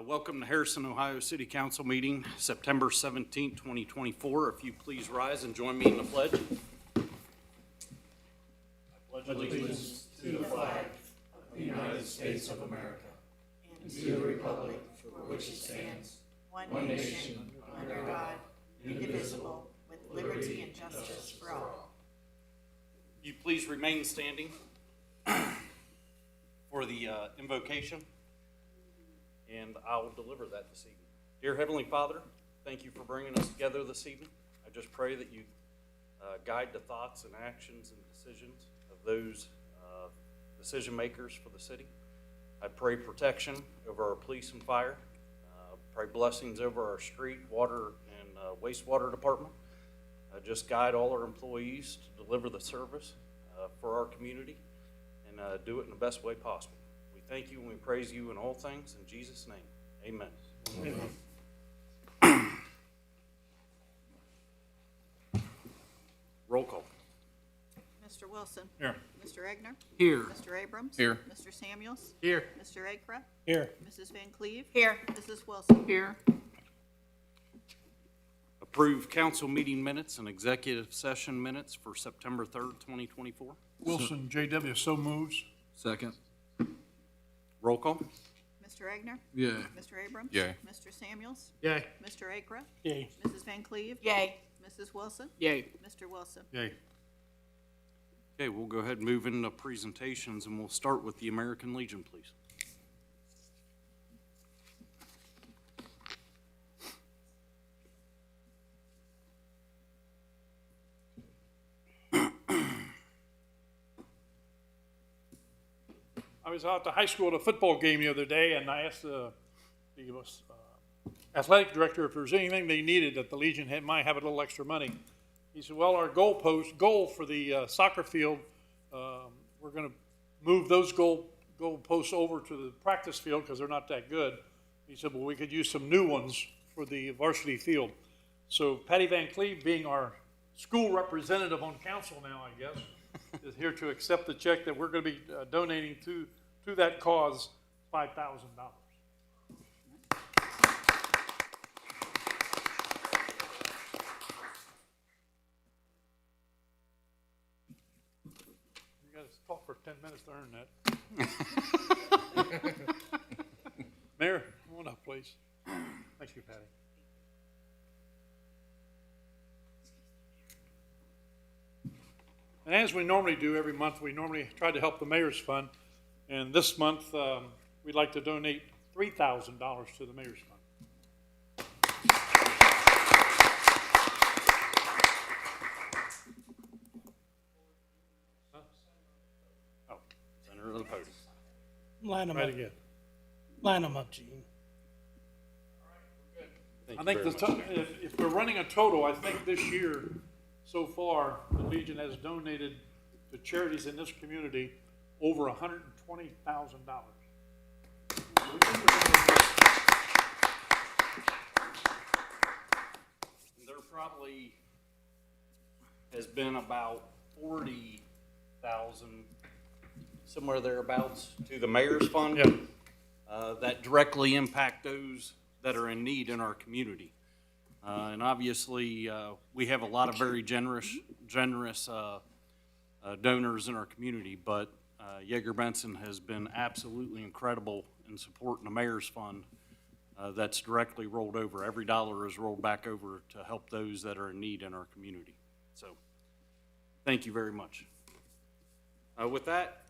Welcome to Harrison, Ohio City Council meeting, September 17, 2024. If you please rise and join me in the pledge. I pledge allegiance to the flag of the United States of America and to the republic for which it stands, one nation, under God, indivisible, with liberty and justice for all. You please remain standing for the invocation, and I will deliver that this evening. Dear Heavenly Father, thank you for bringing us together this evening. I just pray that you guide the thoughts and actions and decisions of those decision makers for the city. I pray protection over our police and fire. Pray blessings over our street, water, and wastewater department. Just guide all our employees to deliver the service for our community and do it in the best way possible. We thank you and we praise you in all things. In Jesus' name, amen. Amen. Roll call. Mr. Wilson. Here. Mr. Egner. Here. Mr. Abrams. Here. Mr. Samuels. Here. Mr. Akra. Here. Mrs. Van Cleve. Here. Mrs. Wilson. Here. Approve council meeting minutes and executive session minutes for September 3rd, 2024. Wilson, J.W. so moves. Second. Roll call. Mr. Egner. Yay. Mr. Abrams. Yay. Mr. Samuels. Yay. Mr. Akra. Yay. Mrs. Van Cleve. Yay. Mrs. Wilson. Yay. Mr. Wilson. Yay. Okay, we'll go ahead and move into presentations, and we'll start with the American Legion, please. I was out at the high school at a football game the other day, and I asked the athletic director if there was anything they needed that the Legion might have a little extra money. He said, well, our goal for the soccer field, we're going to move those goal posts over to the practice field because they're not that good. He said, well, we could use some new ones for the varsity field. So Patty Van Cleve, being our school representative on council now, I guess, is here to accept the check that we're going to be donating to that cause, $5,000. You got to talk for 10 minutes to earn that. Mayor, come on up, please. Thank you, Patty. And as we normally do every month, we normally try to help the Mayor's Fund. And this month, we'd like to donate $3,000 to the Mayor's Fund. Huh? Oh, center of the podium. Line them Right up. again. Line them up, Gene. Thank I you think very much. if we're running a total, I think this year, so far, the Legion has donated to charities in this community over $120,000. There probably has been about 40,000, somewhere thereabouts, to the Mayor's Fund. Yeah. That directly impact those that are in need in our community. And obviously, we have a lot of very generous donors in our community, but Yeager Benson has been absolutely incredible in supporting the Mayor's Fund that's directly rolled over. Every dollar is rolled back over to help those that are in need in our community. So, thank you very much. With that,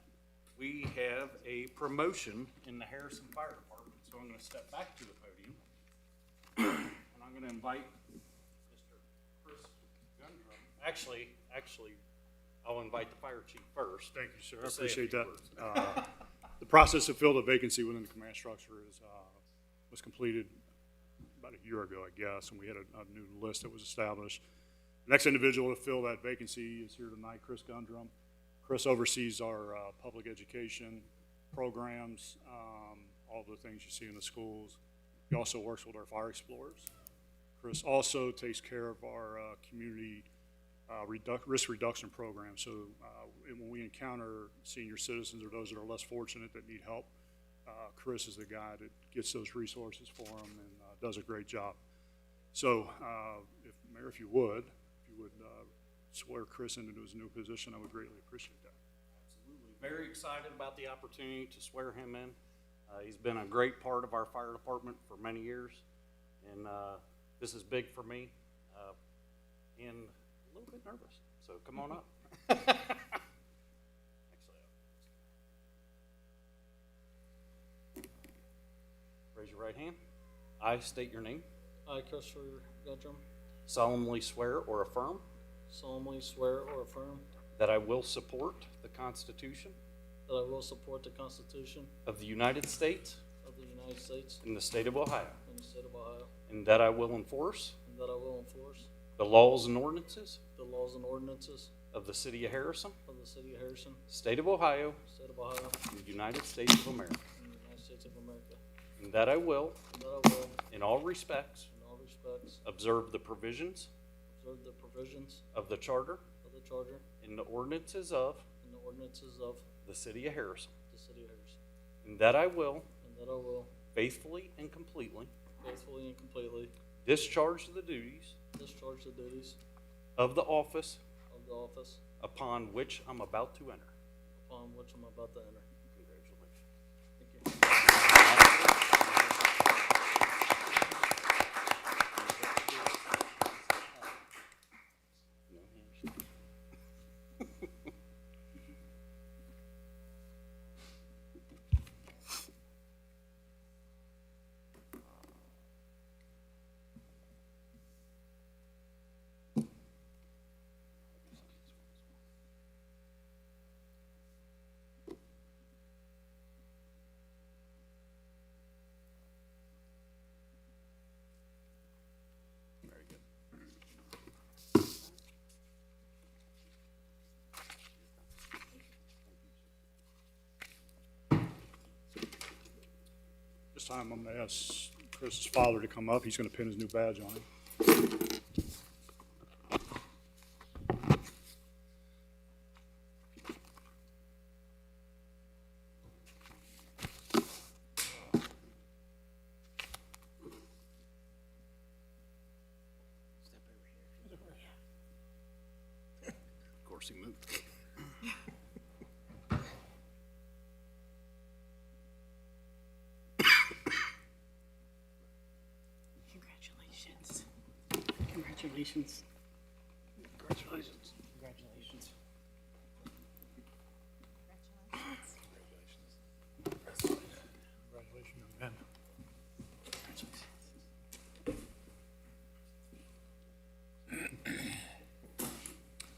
we have a promotion in the Harrison Fire Department. So I'm going to step back to the podium, and I'm going to invite Mr. Chris Gundrum. Actually, I'll invite the fire chief first. Thank you, sir. I appreciate that. The process to fill the vacancy within the command structure was completed about a year ago, I guess, and we had a new list that was established. The next individual to fill that vacancy is here tonight, Chris Gundrum. Chris oversees our public education programs, all the things you see in the schools. He also works with our fire explorers. Chris also takes care of our community risk reduction program. So when we encounter senior citizens or those that are less fortunate that need help, Chris is the guy that gets those resources for him and does a great job. So, Mayor, if you would swear Chris into his new position, I would greatly appreciate that. Absolutely. Very excited about the opportunity to swear him in. He's been a great part of our fire department for many years, and this is big for me, and a little bit nervous, so come on up. Raise your right hand. I state your name. I, Christopher Gudrum, Solemnly swear or affirm solemnly swear or affirm that I will support the Constitution that I will support the Constitution of the United States of the United States and the state of Ohio, and the state of Ohio, and that I will enforce and that I will enforce the laws and ordinances the laws and ordinances of the city of Harrison, of the city of Harrison, state of Ohio, state of Ohio, and the United States of America, and the United States of America, and that I will, and that I will, in all respects, in all respects, observe the provisions observe the provisions of the charter of the charter and the ordinances of and the ordinances of the city of Harrison, the city of Harrison, and that I will and that I will faithfully and completely faithfully and completely discharge the duties discharge the duties of the office of the office upon which I'm about to enter. upon which I'm about to enter. Congratulations. Thank you. No handshake. Very good. This time I'm going to ask Chris's father to come up. He's going to pin his new badge on him. Of course he moved. Congratulations. Congratulations. Congratulations. Congratulations. Congratulations, young man.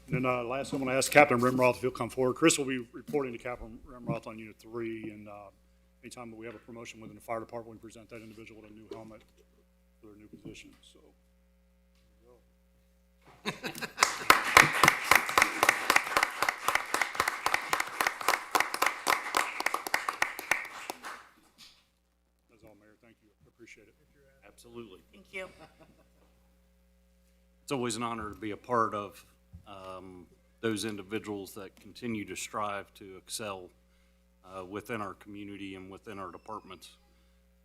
And then lastly, I'm going to ask Captain Rimroth if he'll come forward. Chris will be reporting to Captain Rimroth on Unit 3, and anytime that we have a promotion within the fire department, we present that individual with a new helmet for their new position. So, that's all, Mayor. Thank you. Appreciate it. Absolutely. Thank you. It's always an honor to be a part of those individuals that continue to strive to excel within our community and within our departments.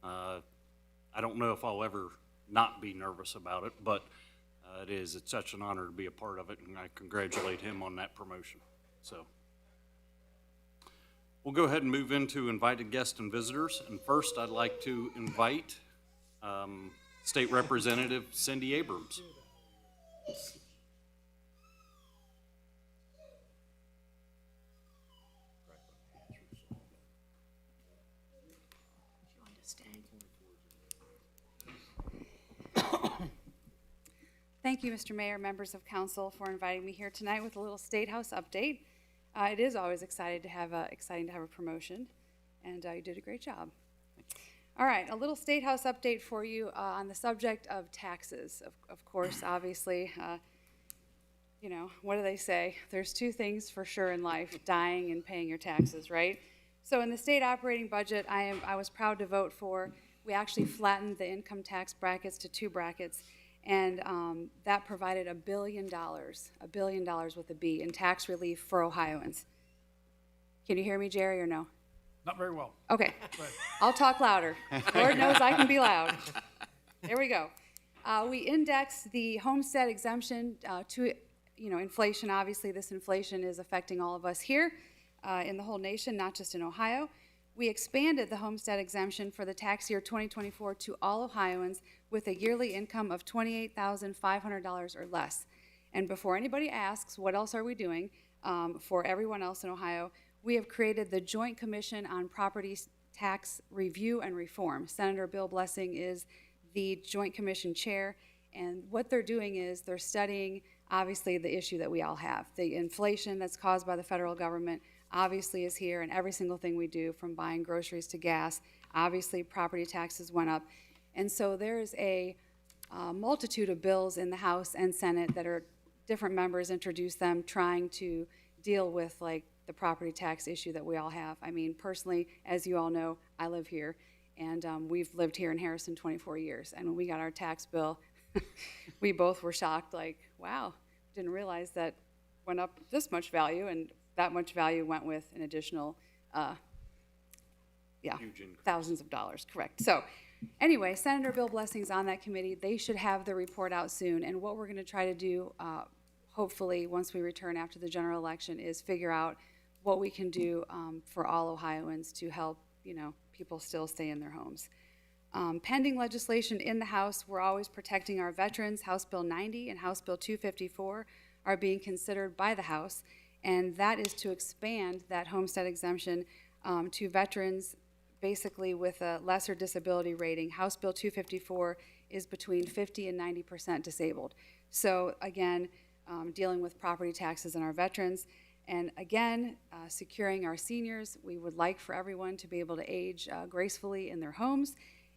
I don't know if I'll ever not be nervous about it, but it's such an honor to be a part of it, and I congratulate him on that promotion. So we'll go ahead and move into invited guests and visitors. And first, I'd like to invite State Representative Cindy Abrams. You want to stay? Thank you, Mr. Mayor, members of council, for inviting me here tonight with a little State House update. It is always exciting to have a promotion, and you did a great job. All right, a little State House update for you on the subject of taxes. Of course, obviously, you know, what do they say? There's two things for sure in life, dying and paying your taxes, right? So in the state operating budget, I was proud to vote for, we actually flattened the income tax brackets to 2 brackets, and that provided $1 billion with a B, in tax relief for Ohioans. Can you hear me, Jerry, or no? Not very well. Okay, But I'll talk louder. Lord knows I can be loud. There we go. We index the homestead exemption to, inflation. Obviously, this inflation is affecting all of us here in the whole nation, not just in Ohio. We expanded the homestead exemption for the tax year 2024 to all Ohioans with a yearly income of $28,500 or less. And before anybody asks, what else are we doing for everyone else in Ohio, we have created the Joint Commission on Property Tax Review and Reform. Senator Bill Blessing is the Joint Commission chair, and what they're doing is they're studying, obviously, the issue that we all have. The inflation that's caused by the federal government obviously is here in every single thing we do, from buying groceries to gas. Obviously, property taxes went up. And so there's a multitude of bills in the House and Senate that are different members introduce them, trying to deal with like the property tax issue that we all have. I mean, personally, as you all know, I live here, and we've lived here in Harrison 24 years. And when we got our tax bill, we both were shocked, like, wow, didn't realize that went up this much value, and that much value went with an additional, Huge increase. thousands of dollars, correct. So anyway, Senator Bill Blessing's on that committee. They should have the report out soon, and what we're gonna try to do, hopefully, once we return after the general election, is figure out what we can do for all Ohioans to help, people still stay in their homes. Pending legislation in the House, we're always protecting our veterans. House Bill 90 and House Bill 254 are being considered by the House, and that is to expand that homestead exemption to veterans basically with a lesser disability rating. House Bill 254 is between 50 and 90% disabled. So again, dealing with property taxes and our veterans. And again, securing our seniors. We would like for everyone to be able to age gracefully in their homes.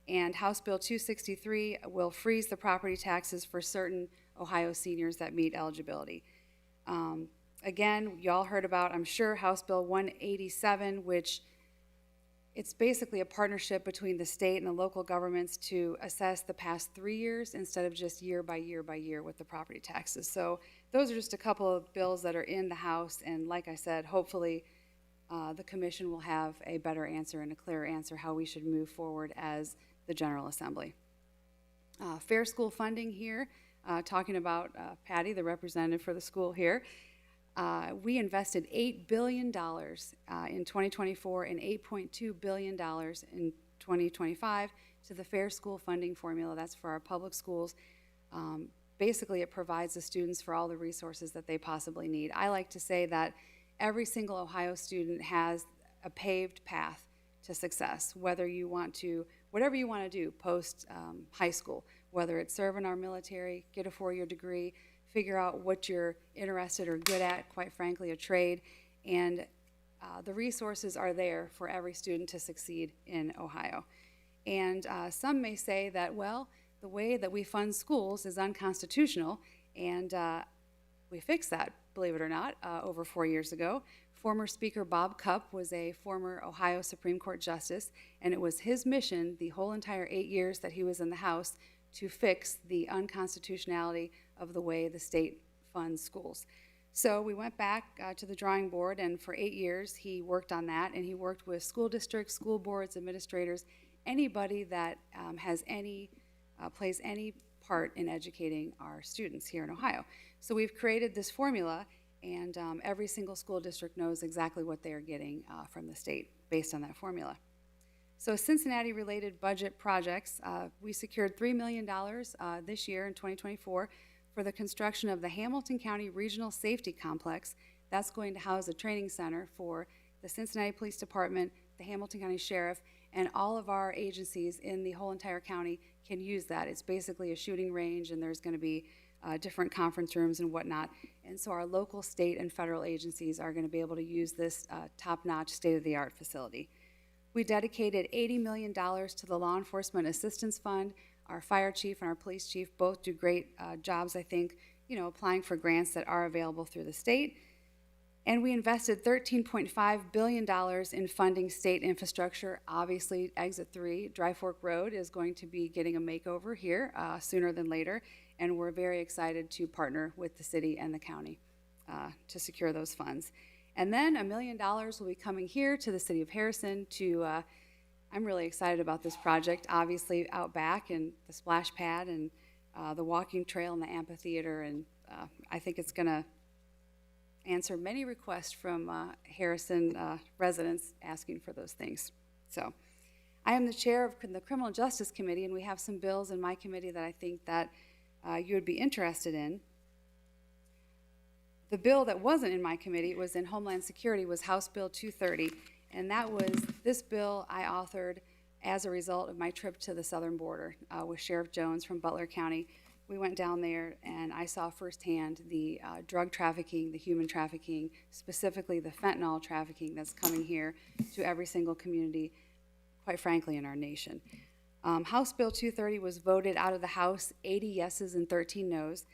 And House Bill 263 will freeze the property taxes for certain Ohio seniors that meet eligibility. Again, y'all heard about, I'm sure, House Bill 187, which it's basically a partnership between the state and the local governments to assess the past 3 years instead of just year by year by year with the property taxes. So those are just a couple of bills that are in the House, and like I said, hopefully the commission will have a better answer and a clearer answer how we should move forward as the General Assembly. Fair school funding here, talking about Patty, the representative for the school here. We invested $8 billion in 2024 and $8.2 billion in 2025 to the Fair School Funding Formula. That's for our public schools. Basically, it provides the students for all the resources that they possibly need. I like to say that every single Ohio student has a paved path to success, whether you want to, whatever you want to do post high school, whether it's serve in our military, get a 4-year degree, figure out what you're interested or good at, quite frankly, a trade, and the resources are there for every student to succeed in Ohio. And some may say that, well, the way that we fund schools is unconstitutional, and we fixed that, believe it or not, over 4 years ago. Former Speaker Bob Cupp was a former Ohio Supreme Court Justice, and it was his mission the whole entire 8 years that he was in the House to fix the unconstitutionality of the way the state funds schools. So we went back to the drawing board, and for 8 years he worked on that, and he worked with school districts, school boards, administrators, anybody that has any, plays any part in educating our students here in Ohio. So we've created this formula, and every single school district knows exactly what they are getting from the state based on that formula. So Cincinnati-related budget projects, we secured $3 million this year in 2024 for the construction of the Hamilton County Regional Safety Complex. That's going to house a training center for the Cincinnati Police Department, the Hamilton County Sheriff, and all of our agencies in the whole entire county can use that. It's basically a shooting range, and there's going to be different conference rooms and whatnot. And so our local, state, and federal agencies are going to be able to use this top-notch, state-of-the-art facility. We dedicated $80 million to the Law Enforcement Assistance Fund. Our fire chief and our police chief both do great jobs, I think, applying for grants that are available through the state. And we invested $13.5 billion in funding state infrastructure. Obviously, Exit 3, Dry Fork Road, is going to be getting a makeover here sooner than later, and we're very excited to partner with the city and the county to secure those funds. And then $1 million will be coming here to the city of Harrison to, I'm really excited about this project, obviously out back and the splash pad and the walking trail and the amphitheater. And I think it's going to answer many requests from Harrison residents asking for those things. So I am the chair of the Criminal Justice Committee, and we have some bills in my committee that I think that you would be interested in. The bill that wasn't in my committee, it was in Homeland Security, was House Bill 230, and this bill I authored as a result of my trip to the southern border with Sheriff Jones from Butler County. We went down there and I saw firsthand the drug trafficking, the human trafficking, specifically the fentanyl trafficking that's coming here to every single community, quite frankly, in our nation. House Bill 230 was voted out of the House, 80 yeses and 13 noes.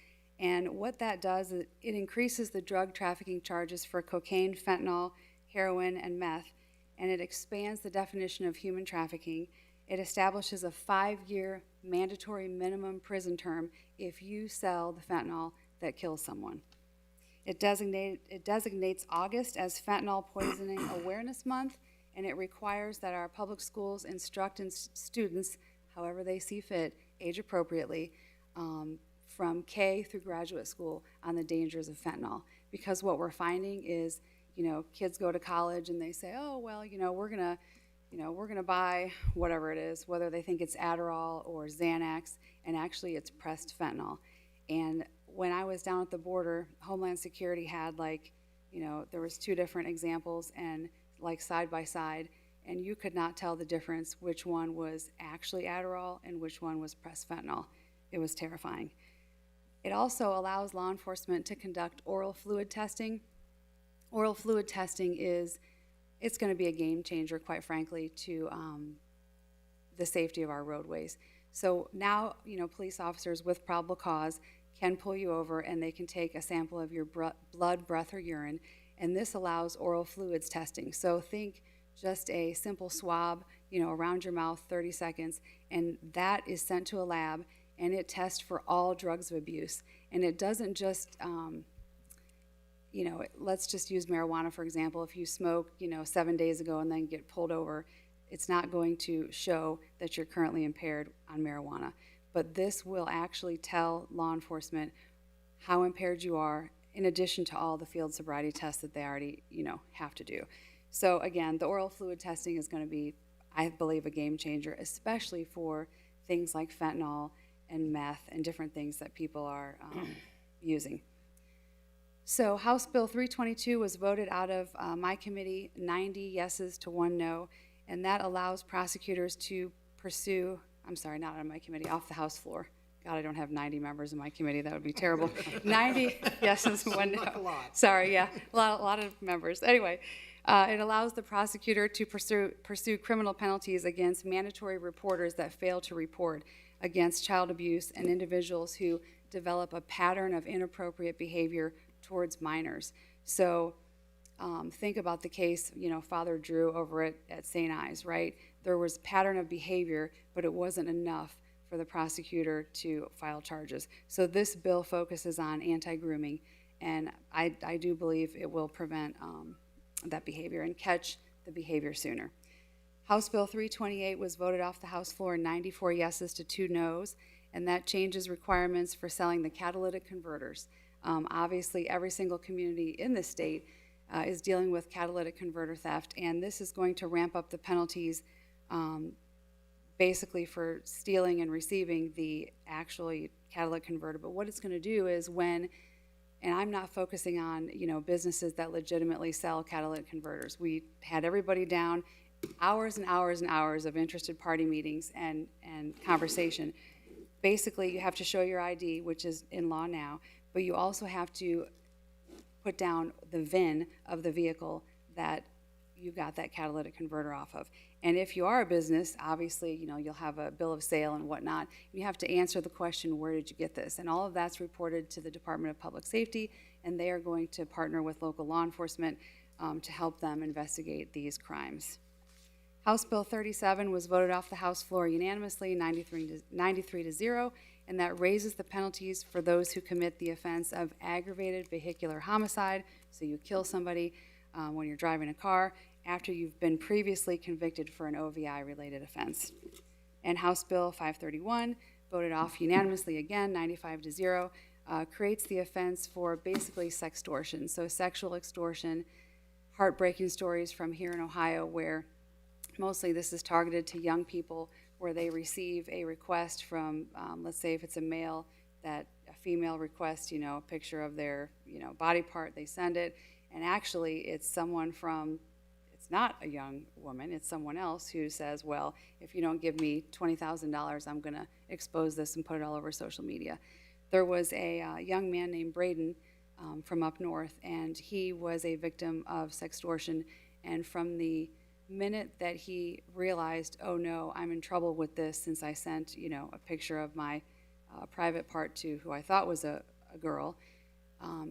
And what that does is it increases the drug trafficking charges for cocaine, fentanyl, heroin, and meth, and it expands the definition of human trafficking. It establishes a 5-year mandatory minimum prison term if you sell the fentanyl that kills someone. It designates August as Fentanyl Poisoning Awareness Month, and it requires that our public schools instruct students, however they see fit, age appropriately, from K through graduate school on the dangers of fentanyl. Because what we're finding is, kids go to college and they say, oh, well, we're gonna buy whatever it is, whether they think it's Adderall or Xanax, and actually it's pressed fentanyl. And when I was down at the border, Homeland Security had there was 2 different examples and side by side, and you could not tell the difference which one was actually Adderall and which one was pressed fentanyl. It was terrifying. It also allows law enforcement to conduct oral fluid testing. Oral fluid testing it's going to be a game changer, quite frankly, to the safety of our roadways. So now, police officers with probable cause can pull you over and they can take a sample of your blood, breath, or urine, and this allows oral fluids testing. So think just a simple swab, around your mouth, 30 seconds, and that is sent to a lab, and it tests for all drugs of abuse. And it doesn't just, let's just use marijuana, for example. If you smoke, 7 days ago and then get pulled over, it's not going to show that you're currently impaired on marijuana. But this will actually tell law enforcement how impaired you are, in addition to all the field sobriety tests that they already, have to do. So again, the oral fluid testing is going to be, I believe, a game changer, especially for things like fentanyl and meth and different things that people are using. So House Bill 322 was voted out of my committee, 90 yeses to 1 no, and that allows prosecutors to pursue, I'm sorry, not on my committee, off the House floor. God, I don't have 90 members in my committee. That would be terrible. 90 yeses, 1 no. Sorry, yeah, a lot of members. Anyway, it allows the prosecutor to pursue criminal penalties against mandatory reporters that fail to report against child abuse and individuals who develop a pattern of inappropriate behavior towards minors. So think about the case, Father Drew over at St. Ives, right? There was pattern of behavior, but it wasn't enough for the prosecutor to file charges. So this bill focuses on anti-grooming, and I do believe it will prevent that behavior and catch the behavior sooner. House Bill 328 was voted off the House floor, 94 yeses to 2 noes, and that changes requirements for selling the catalytic converters. Obviously, every single community in this state is dealing with catalytic converter theft, and this is going to ramp up the penalties basically for stealing and receiving the actually catalytic converter. But what it's going to do is and I'm not focusing on, businesses that legitimately sell catalytic converters. We had everybody down, hours and hours and hours of interested party meetings and conversation. Basically, you have to show your ID, which is in law now, but you also have to put down the VIN of the vehicle that you got that catalytic converter off of. And if you are a business, obviously, you'll have a bill of sale and whatnot. You have to answer the question, where did you get this? And all of that's reported to the Department of Public Safety, and they are going to partner with local law enforcement to help them investigate these crimes. House Bill 37 was voted off the House floor unanimously, 93 to 0, and that raises the penalties for those who commit the offense of aggravated vehicular homicide, so you kill somebody, when you're driving a car after you've been previously convicted for an OVI-related offense. And House Bill 531, voted off unanimously again, 95-0, creates the offense for basically sextortion. So sexual extortion, heartbreaking stories from here in Ohio where mostly this is targeted to young people where they receive a request from, let's say if it's a male, that a female requests, a picture of their, body part, they send it, and actually it's someone from, it's not a young woman, it's someone else who says, well, if you don't give me $20,000, I'm gonna expose this and put it all over social media. There was a young man named Braden from up north, and he was a victim of sextortion, and from the minute that he realized, oh no, I'm in trouble with this since I sent, a picture of my private part to who I thought was a girl,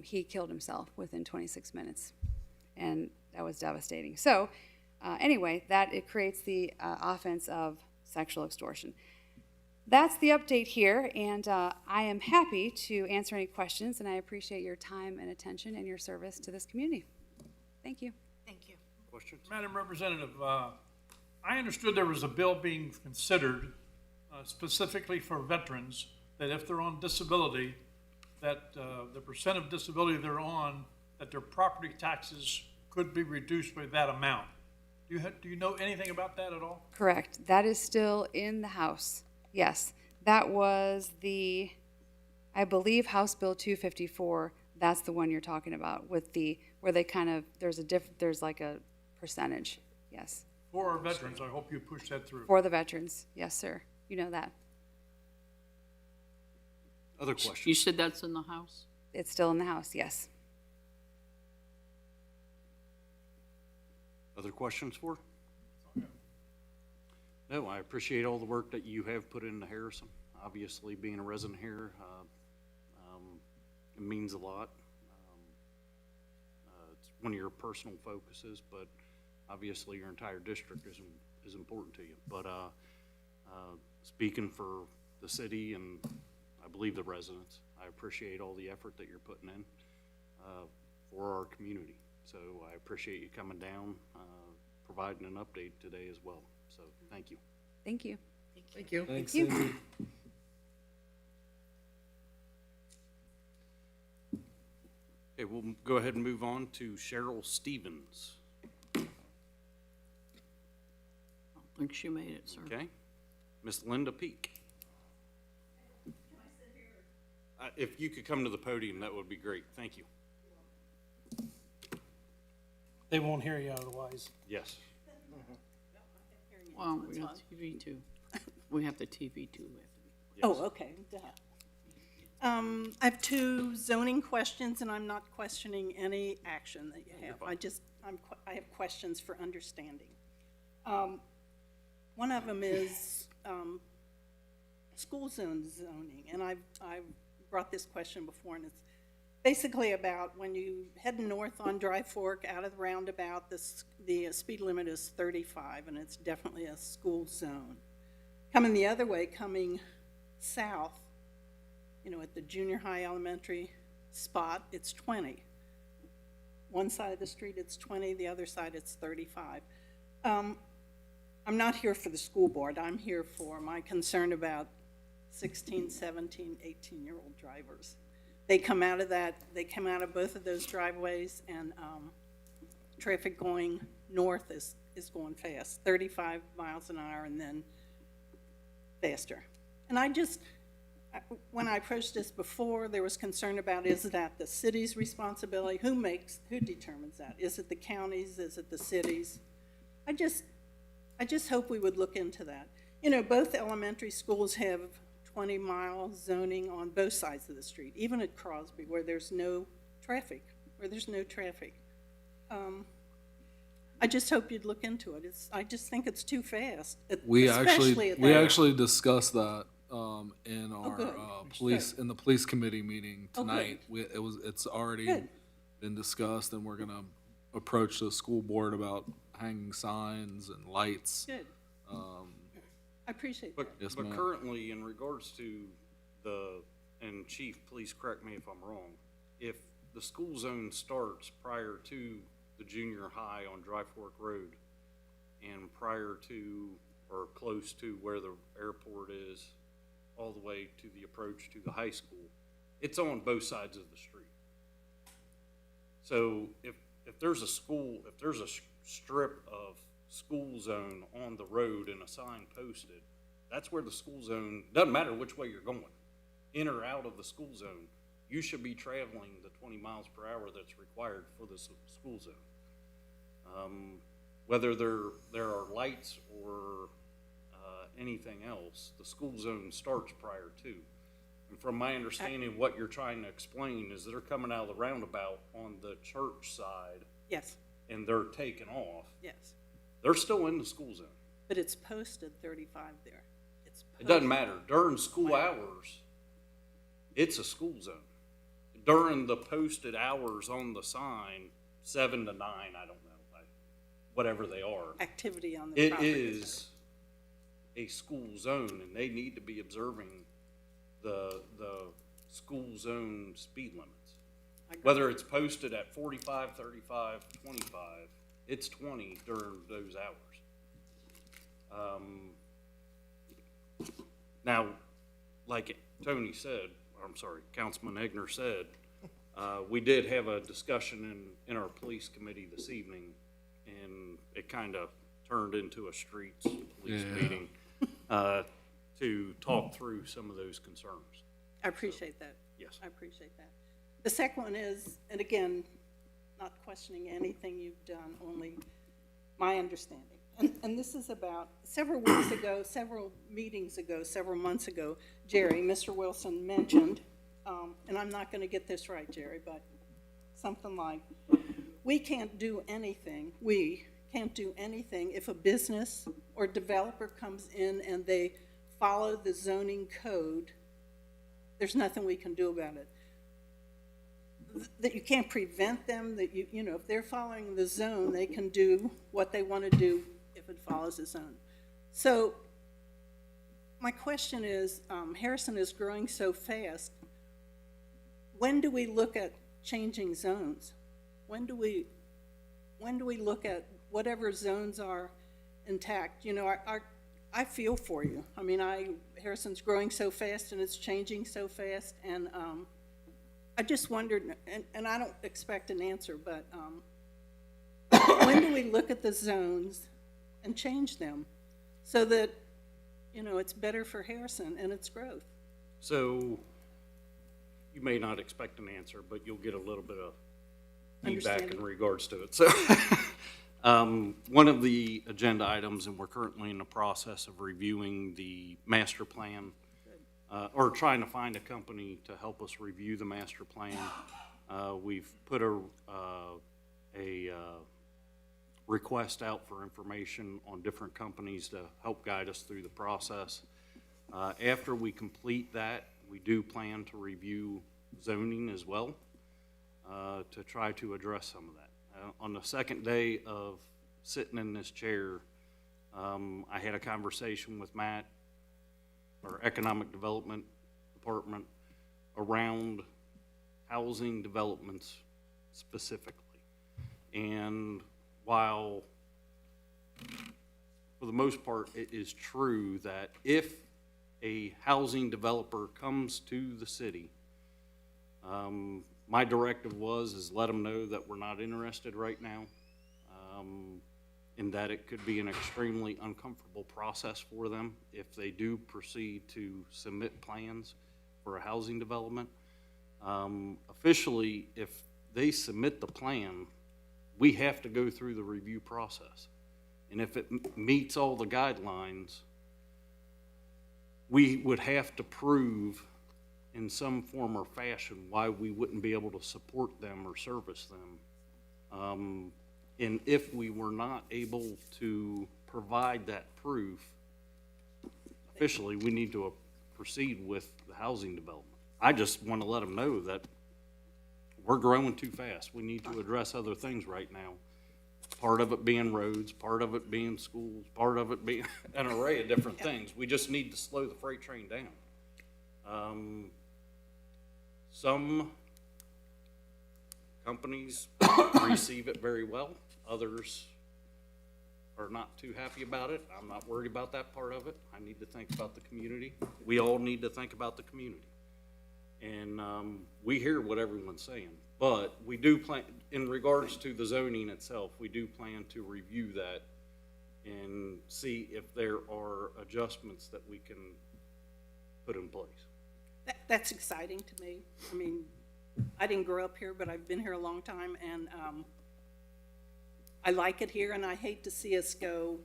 he killed himself within 26 minutes. And that was devastating. So anyway, it creates the offense of sexual extortion. That's the update here, and I am happy to answer any questions, and I appreciate your time and attention and your service to this community. Thank you. Thank you. Questions? Madam Representative, I understood there was a bill being considered specifically for veterans, that if they're on disability, that the percent of disability they're on, that their property taxes could be reduced by that amount. Do you know anything about that at all? Correct. That is still in the House. Yes. That was I believe House Bill 254. That's the one you're talking about with where they kind of, there's like a percentage. Yes. For our veterans, I hope you push that through. For the veterans. Yes, sir. You know that. Other You questions? said that's in the House? It's still in the House. Yes. Other questions for? No, I appreciate all the work that you have put into Harrison. Obviously, being a resident here, it means a lot. It's one of your personal focuses, but obviously your entire district is important to you. But speaking for the city and I believe the residents, I appreciate all the effort that you're putting in for our community. So I appreciate you coming down, providing an update today as well. So thank you. Thank you. Thank you. Thank you. Okay, we'll go ahead and move on to Cheryl Stevens. I don't think she made it, sir. Okay. Miss Linda Peak. If you could come to the podium, that would be great. Thank you. They won't hear you otherwise. Yes. Well, we got TV too. We have the TV too. Oh, okay. Duh. I have two zoning questions, and I'm not questioning any action that you have. I have questions for understanding. One of them is school zone zoning, and I've brought this question before, and it's basically about when you head north on Dry Fork out of the roundabout, the speed limit is 35, and it's definitely a school zone. Coming the other way, coming south, at the junior high elementary spot, it's 20. One side of the street, it's 20, the other side, it's 35. I'm not here for the school board. I'm here for my concern about 16, 17, 18-year-old drivers. They come out of both of those driveways, and traffic going north is going fast, 35 miles an hour and then faster. And when I approached this before, there was concern about, is that the city's responsibility? Who determines that? Is it the counties? Is it the cities? I just hope we would look into that. Both elementary schools have 20-mile zoning on both sides of the street, even at Crosby, where there's no traffic. I just hope you'd look into it. I just think it's too fast, We especially at we that. actually discussed that in our good. in the police committee meeting Oh, good. tonight. It's already Good. been discussed, and we're gonna approach the school board about hanging signs and lights. Good. I appreciate that. Yes, But ma'am. currently, in regards to and Chief, please correct me if I'm wrong, if the school zone starts prior to the junior high on Dry Fork Road and prior to or close to where the airport is, all the way to the approach to the high school, it's on both sides of the street. So if there's a school, if there's a strip of school zone on the road and a sign posted, that's where the school zone, doesn't matter which way you're going, in or out of the school zone, you should be traveling the 20 miles per hour that's required for the school zone. Whether there are lights or anything else, the school zone starts prior to. And from my understanding, what you're trying to explain is they're coming out of the roundabout on the church side Yes, and they're taking off. yes, They're still in the school zone. but it's posted 35 there. It's It doesn't posted. matter. During school hours, it's a school zone. During the posted hours on the sign, 7 to 9, I don't know, whatever they are, Activity on the it property. is a school zone, and they need to be observing the school zone speed limits. I got Whether it's posted at 45, 35, 25, it's 20 during those hours. Now, like Tony said, I'm sorry, Councilman Egner said, we did have a discussion in our police committee this evening, and it kind of turned into a streets police meeting to talk through some of those concerns. I appreciate that. Yes. I appreciate that. The second one is, and again, not questioning anything you've done, only my understanding. And this is about several weeks ago, several meetings ago, several months ago, Jerry, Mr. Wilson mentioned, and I'm not going to get this right, Jerry, but something like, we can't do anything if a business or developer comes in and they follow the zoning code. There's nothing we can do about it. That you can't prevent them, that you know, if they're following the zone, they can do what they want to do if it follows the zone. So my question is, Harrison is growing so fast. When do we look at changing zones? When do we look at whatever zones are intact? You know, I feel for you. I mean, Harrison's growing so fast and it's changing so fast, and I just wondered, and I don't expect an answer, but when do we look at the zones and change them so that, you know, it's better for Harrison and its growth? So you may not expect an answer, but you'll get a little bit of feedback in Understanding. regards to it. So one of the agenda items, and we're currently in the process of reviewing the master plan, or trying to find a company to help us review the master plan. We've put a request out for information on different companies to help guide us through the process. After we complete that, we do plan to review zoning as well, to try to address some of that. On the second day of sitting in this chair, I had a conversation with Matt, our Economic Development Department, around housing developments specifically. And while for the most part it is true that if a housing developer comes to the city, my directive is let them know that we're not interested right now, and that it could be an extremely uncomfortable process for them if they do proceed to submit plans for a housing development. Officially, if they submit the plan, we have to go through the review process. And if it meets all the guidelines, we would have to prove in some form or fashion why we wouldn't be able to support them or service them. And if we were not able to provide that proof, officially, we need to proceed with the housing development. I just want to let them know that we're growing too fast. We need to address other things right now. Part of it being roads, part of it being schools, part of it being an array of different things. We just need to slow the freight train down. Some companies receive it very well. Others are not too happy about it. I'm not worried about that part of it. I need to think about the community. We all need to think about the community. And we hear what everyone's saying, but we do plan, in regards to the zoning itself, we do plan to review that and see if there are adjustments that we can put in place. That's exciting to me. I mean, I didn't grow up here, but I've been here a long time, and I like it here, and I hate to see us go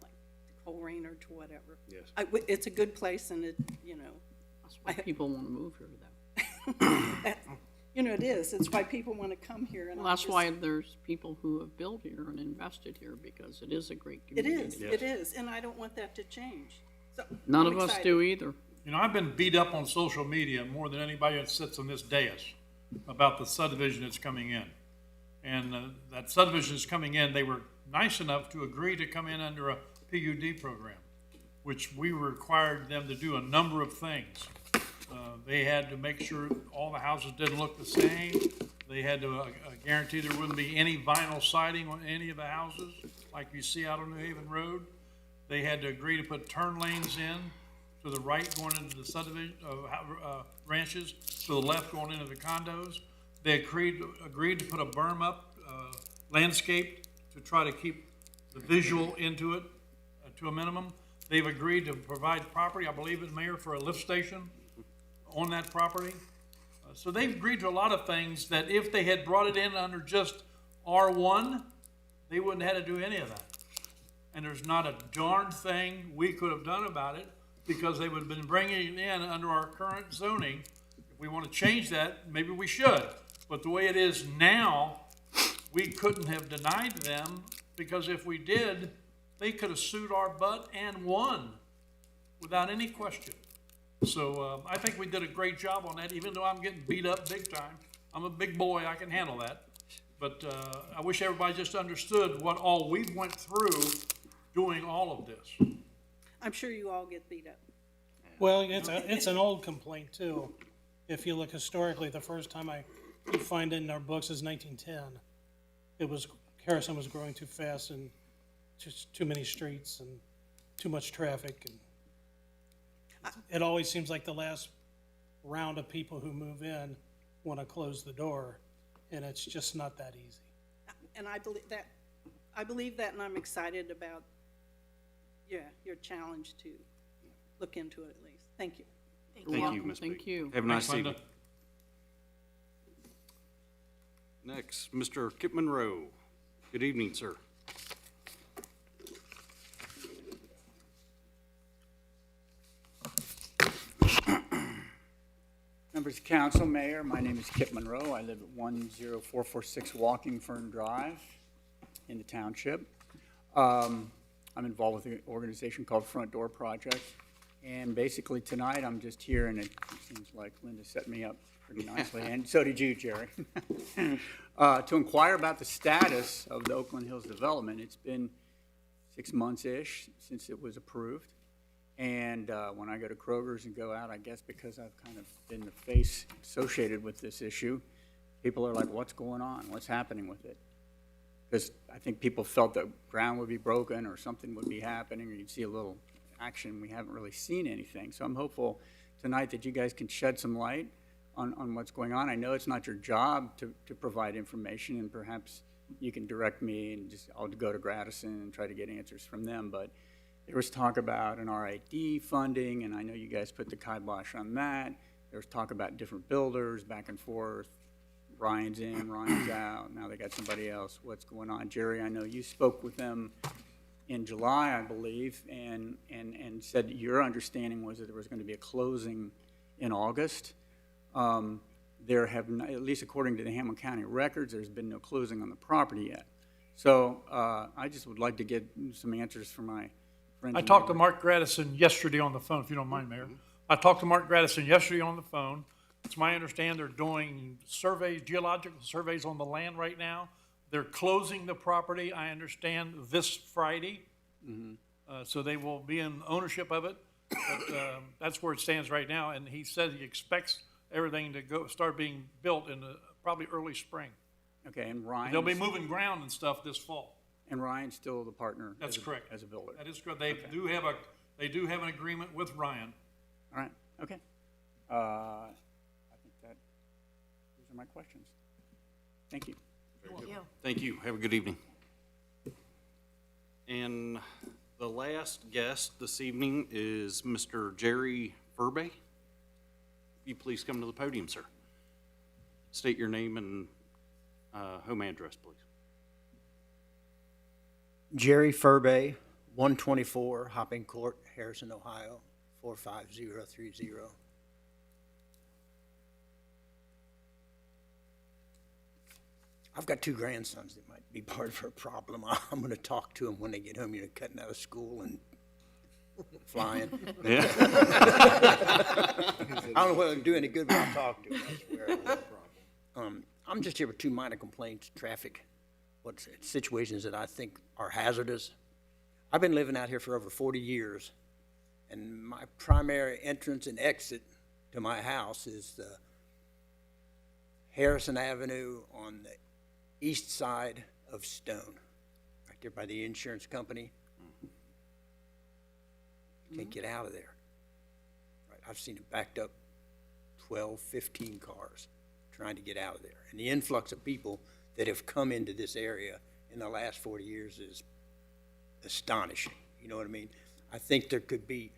like to Coleraine or to whatever. Yes. It's a good place, and it, you know, That's why people want to move here, though. you know, it is. It's why people want to come here. And Well, that's why there's people who have built here and invested here, because it is a great it community. is. It is, and I don't want that to change. So None I'm of us excited. do either. You know, I've been beat up on social media more than anybody that sits on this dais about the subdivision that's coming in. And that subdivision is coming in, they were nice enough to agree to come in under a PUD program, which we required them to do a number of things. They had to make sure all the houses didn't look the same. They had to guarantee there wouldn't be any vinyl siding on any of the houses like you see out on New Haven Road. They had to agree to put turn lanes in to the right going into the subdivision ranches, to the left going into the condos. They agreed to put a berm up, landscape, to try to keep the visual into it to a minimum. They've agreed to provide property, I believe it's Mayor, for a lift station on that property. So they've agreed to a lot of things that if they had brought it in under just R1, they wouldn't have had to do any of that. And there's not a darn thing we could have done about it, because they would have been bringing it in under our current zoning. If we want to change that, maybe we should. But the way it is now, we couldn't have denied them, because if we did, they could have sued our butt and won without any question. So I think we did a great job on that, even though I'm getting beat up big time. I'm a big boy, I can handle that. But I wish everybody just understood what all we went through doing all of this. I'm sure you all get beat up. Well, it's an old complaint too. If you look historically, the first time you find it in our books is 1910. It was, Harrison was growing too fast and just too many streets and too much traffic. And it always seems like the last round of people who move in want to close the door, and it's just not that easy. And I believe that, and I'm excited about, your challenge to look into it at least. Thank you. Thank you, welcome. Ms. Thank Beatty. you. Have a nice Thanks, Linda. evening. Next, Mr. Kip Monroe. Good evening, sir. Members of council, mayor, my name is Kip Monroe. I live at 10446 Walking Fern Drive in the township. I'm involved with an organization called Front Door Project. And basically tonight, I'm just here, and it seems like Linda set me up pretty nicely, and so did you, Jerry, to inquire about the status of the Oakland Hills development. It's been 6 months-ish since it was approved. And when I go to Kroger's and go out, I guess because I've kind of been the face associated with this issue, people are like, what's going on? What's happening with it? Because I think people felt that ground would be broken or something would be happening, or you'd see a little action. We haven't really seen anything. So I'm hopeful tonight that you guys can shed some light on what's going on. I know it's not your job to provide information, and perhaps you can direct me, and I'll go to Gradison and try to get answers from them. But there was talk about an RID funding, and I know you guys put the kibosh on that. There was talk about different builders back and forth. Ryan's in, Ryan's out. Now they got somebody else. What's going on? Jerry, I know you spoke with them in July, I believe, and said that your understanding was that there was going to be a closing in August. There have, not, at least according to the Hamilton County records, there's been no closing on the property yet. So I just would like to get some answers from my friends. I talked to Mark Gradison yesterday on the phone, if you don't mind, Mayor. I talked to Mark Gradison yesterday on the phone. It's my understanding they're doing surveys, geological surveys on the land right now. They're closing the property, I understand, this Friday. So they will be in ownership of it. But that's where it stands right now. And he said he expects everything to start being built in probably early spring. Okay, and Ryan. They'll be moving ground and stuff this fall. And Ryan's still the partner? That's as a- correct. As a builder? That is correct. They do have an agreement with Ryan. All right, okay. I think those are my questions. Thank you. Thank you. Thank you. Have a good evening. And the last guest this evening is Mr. Jerry Furby. Will you please come to the podium, sir? State your name and home address, please. Jerry Furby, 124 Hopping Court, Harrison, Ohio, 45030. I've got two grandsons that might be part of a problem. I'm going to talk to them when they get home, cutting out of school and flying. Yeah. I don't know whether I can do any good when I talk to them. I swear. I'm just here with two minor complaints, traffic, situations that I think are hazardous. I've been living out here for over 40 years, and my primary entrance and exit to my house is the Harrison Avenue on the east side of Stone, right there by the insurance company. Can't get out of there. Right, I've seen it backed up 12, 15 cars trying to get out of there. And the influx of people that have come into this area in the last 40 years is astonishing. You know what I mean? I think there could be,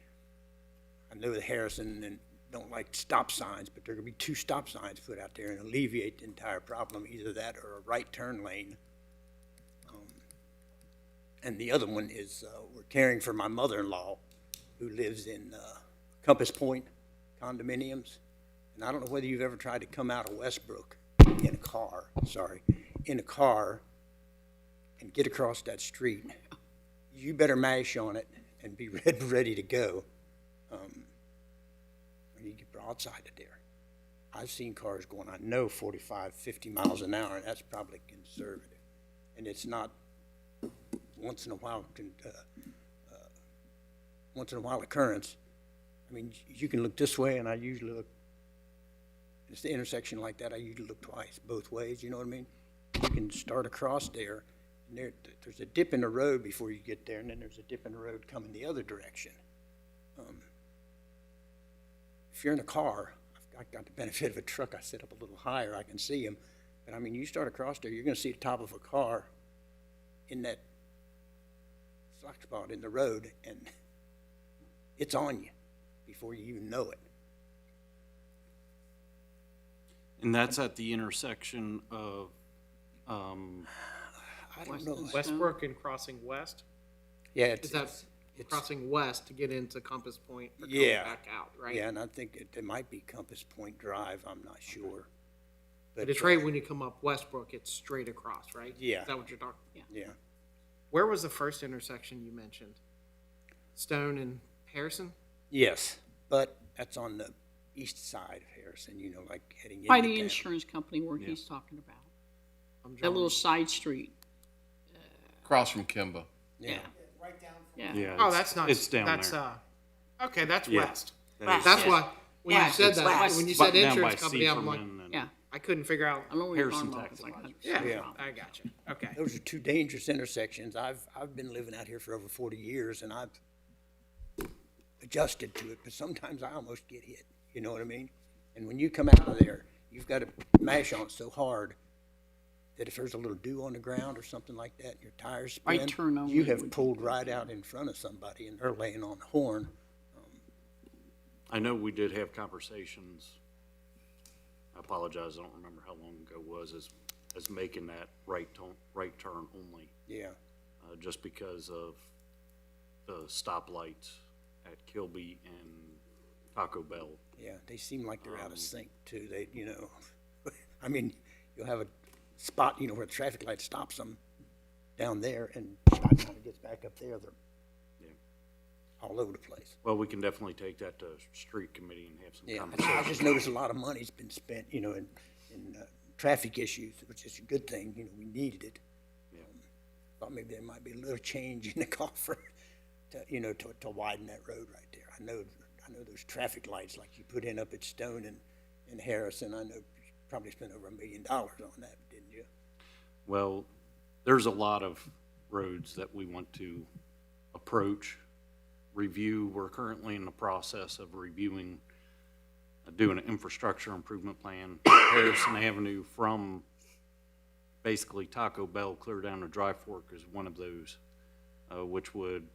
I know that Harrison and don't like stop signs, but there could be 2 stop signs put out there and alleviate the entire problem, either that or a right turn lane. And the other one is we're caring for my mother-in-law who lives in Compass Point condominiums. And I don't know whether you've ever tried to come out of Westbrook in a car and get across that street. You better mash on it and be ready to go. When you get broadside of there. I've seen cars going, I know, 45, 50 miles an hour, and that's probably conservative. And it's not once in a while occurrence. I mean, you can look this way, and I usually look, it's the intersection like that, I usually look twice, both ways, you know what I mean? You can start across there, and there's a dip in the road before you get there, and then there's a dip in the road coming the other direction. If you're in a car, I've got the benefit of a truck, I sit up a little higher, I can see them. But I mean, you start across there, you're gonna see the top of a car in that slack spot in the road, and it's on you before you even know it. And that's at the intersection of, I don't know. Westbrook and crossing west? Yeah, Is that crossing west to get into Compass Point or coming Yeah. back out, right? Yeah, and I think it might be Compass Point Drive, I'm not sure. But it's right when you come up Westbrook, it's straight across, right? Yeah. Is that what you're talking? Yeah. Where was the first intersection you mentioned? Stone and Harrison? Yes, but that's on the east side of Harrison, like heading into By the town. insurance company where he's talking about. I'm That drawing- little side street. Across from Kimba. Yeah. Yeah. yeah. Oh, that's not. It's down that's, there. Okay, that's Yeah. west. That That's is- why, when Yeah, you said it's that, west. when you But said down by insurance company, I'm like, Seaferman and- Yeah. I couldn't figure out. I know what you're Harrison talking about. It's like Taxi. 100% Yeah, south. I got you. Okay. Those are two dangerous intersections. I've been living out here for over 40 years, and I've adjusted to it, but sometimes I almost get hit, you know what I mean? And when you come out of there, you've got to mash on it so hard that if there's a little dew on the ground or something like that, and your tires spin, Right turn only you have would be pulled right out in front of somebody, and they're laying on the horn. I know we did have conversations, I apologize, I don't remember how long ago it was, as making that right turn only, Yeah. just because of the stoplights at Kilby and Taco Bell. Yeah, they seem like they're out of sync too. They, I mean, you'll have a spot, where the traffic light stops them down there, and by the time it gets back up there, they're Yeah. all over the place. Well, we can definitely take that to street committee and have some Yeah, conversation. I just noticed a lot of money's been spent, in traffic issues, which is a good thing. We needed it. Yeah. Thought maybe there might be a little change in the coffer to widen that road right there. I know those traffic lights like you put in up at Stone and Harrison. I know you probably spent over $1 million on that, didn't you? Well, there's a lot of roads that we want to approach, review. We're currently in the process of reviewing, doing an infrastructure improvement plan. Harrison Avenue from basically Taco Bell clear down to Dry Fork is one of those, which would,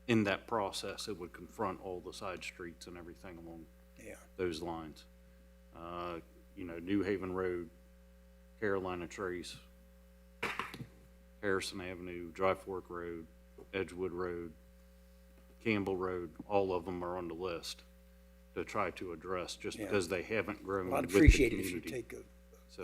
in that process, it would confront all the side streets and everything along those lines. You know, New Haven Road, Carolina Trace, Harrison Avenue, Dry Fork Road, Edgewood Road, Campbell Road, all of them are on the list to try to address, just because they haven't grown Well, I'd with the appreciate it if you community. take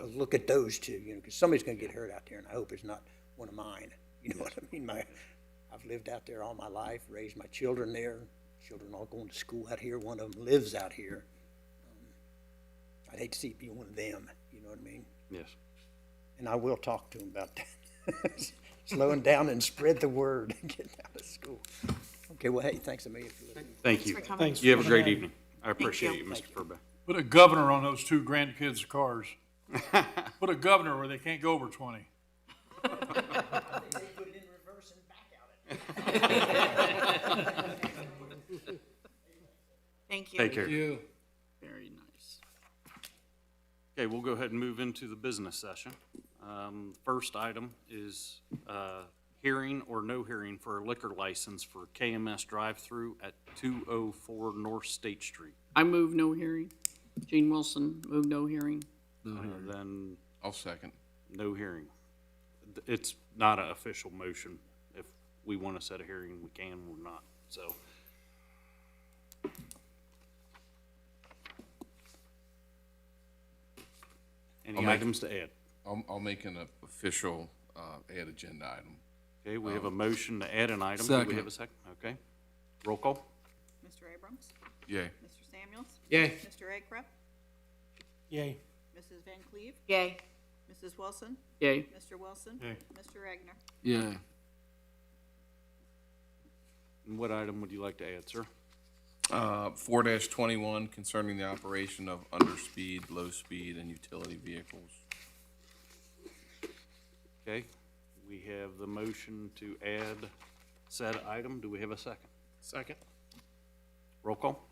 a look at those two, you know, because somebody's gonna get hurt out there, and I hope it's not one of mine. You know what I mean? I've lived out there all my life, raised my children there, children all going to school out here, one of them lives out here. I'd hate to see it be one of them, you know what I mean? Yes. And I will talk to him about that. Slowing down and spread the word and getting out of school. Okay, well, hey, thanks a million for listening. Thank you. for coming. Thanks You have a for great coming. evening. I appreciate you. you, Mr. Furbeck. Put a governor on those two grandkids' cars. Put a governor where they can't go over 20. They put it in reverse and back out it. Thank you. Take care. Very nice. Okay, we'll go ahead and move into the business session. First item is hearing or no hearing for a liquor license for KMS drive-through at 204 North State Street. I move no hearing. Gene Wilson, move no hearing. Then I'll second. no hearing. It's not an official motion. If we want to set a hearing, we can, or not, so. Any items to add? I'll make an official add agenda item. Okay, we have a motion to add an item. Do we Second. have a second? Okay. Roll call? Mr. Abrams? Yay. Mr. Samuels? Yay. Mr. Akrep? Yay. Mrs. Van Cleve? Yay. Mrs. Wilson? Yay. Mr. Wilson? Yay. Mr. Regner? Yeah. And what item would you like to add, sir? 4-21 concerning the operation of underspeed, low speed, and utility vehicles. Okay, we have the motion to add said item. Do we have a second? Second. Roll call?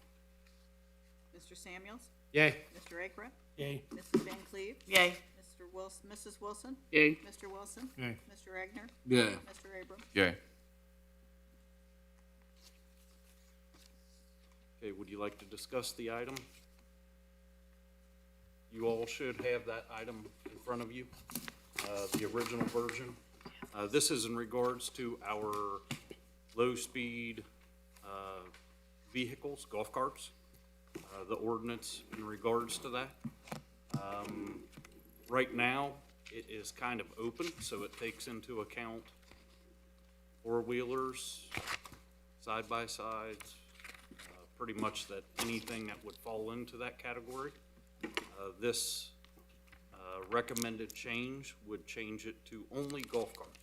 Mr. Samuels? Yay. Mr. Akrep? Yay. Mrs. Van Cleve? Yay. Mr. Wilson? Mrs. Wilson? Yay. Mr. Wilson? Yay. Mr. Regner? Yeah. Mr. Abrams? Yay. Okay, would you like to discuss the item? You all should have that item in front of you, the original version. This is in regards to our low-speed vehicles, golf carts, the ordinance in regards to that. Right now, it is kind of open, so it takes into account four-wheelers, side-by-sides, pretty much that anything that would fall into that category. This recommended change would change it to only golf carts.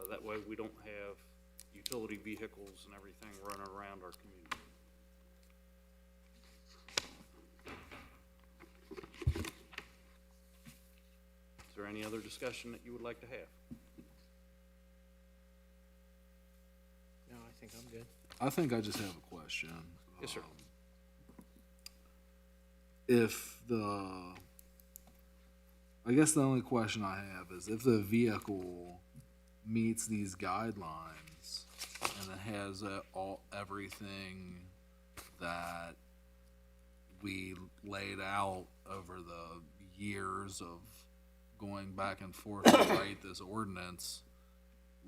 That way we don't have utility vehicles and everything running around our community. Is there any other discussion that you would like to have? No, I think I'm good. I think I just have a question. Yes, sir. I guess the only question I have is if the vehicle meets these guidelines and it has everything that we laid out over the years of going back and forth to write this ordinance,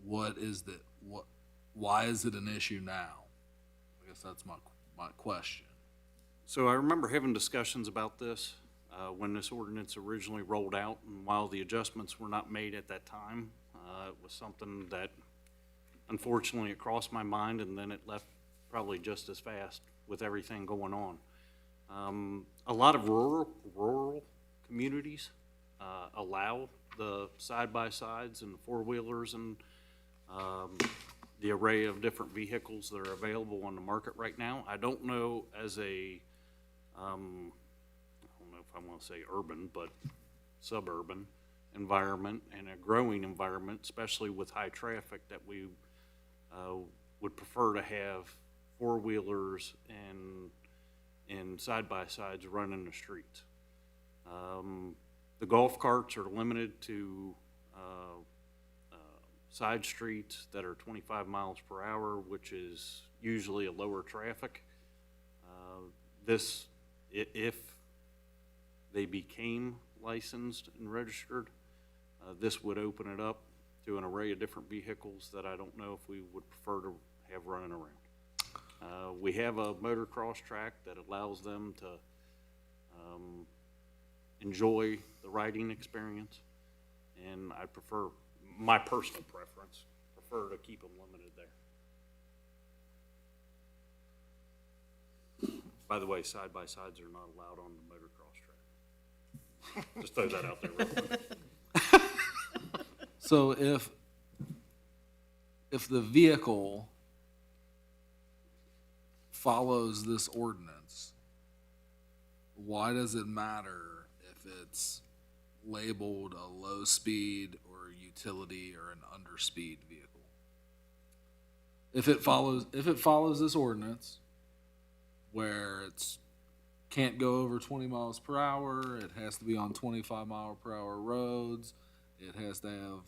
why is it an issue now? I guess that's my question. So I remember having discussions about this when this ordinance originally rolled out, and while the adjustments were not made at that time, it was something that unfortunately it crossed my mind, and then it left probably just as fast with everything going on. A lot of rural communities allow the side-by-sides and four-wheelers and the array of different vehicles that are available on the market right now. I don't know as a, I don't know if I want to say urban, but suburban environment and a growing environment, especially with high traffic, that we would prefer to have four-wheelers and side-by-sides running the streets. The golf carts are limited to side streets that are 25 miles per hour, which is usually a lower traffic. If they became licensed and registered, this would open it up to an array of different vehicles that I don't know if we would prefer to have running around. We have a motocross track that allows them to enjoy the riding experience, and I prefer, my personal preference, prefer to keep them limited there. By the way, side-by-sides are not allowed on the motocross track. Just throw that out there real quick. So if the vehicle follows this ordinance, why does it matter if it's labeled a low speed or a utility or an underspeed vehicle? If it follows this ordinance where it's can't go over 20 miles per hour, it has to be on 25 mile per hour roads, it has to have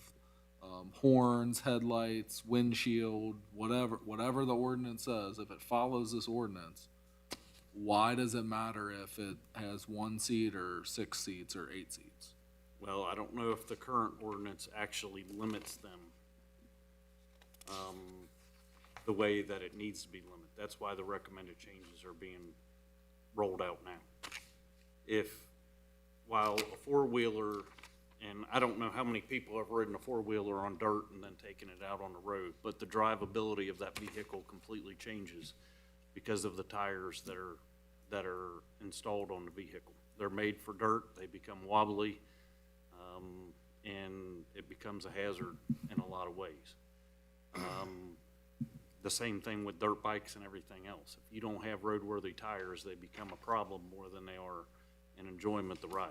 horns, headlights, windshield, whatever the ordinance says, if it follows this ordinance, why does it matter if it has 1 seat or 6 seats or 8 seats? Well, I don't know if the current ordinance actually limits them the way that it needs to be limited. That's why the recommended changes are being rolled out now. While a four-wheeler, and I don't know how many people have ridden a four-wheeler on dirt and then taken it out on the road, but the drivability of that vehicle completely changes because of the tires that are installed on the vehicle. They're made for dirt, they become wobbly, and it becomes a hazard in a lot of ways. The same thing with dirt bikes and everything else. If you don't have roadworthy tires, they become a problem more than they are an enjoyment of the ride.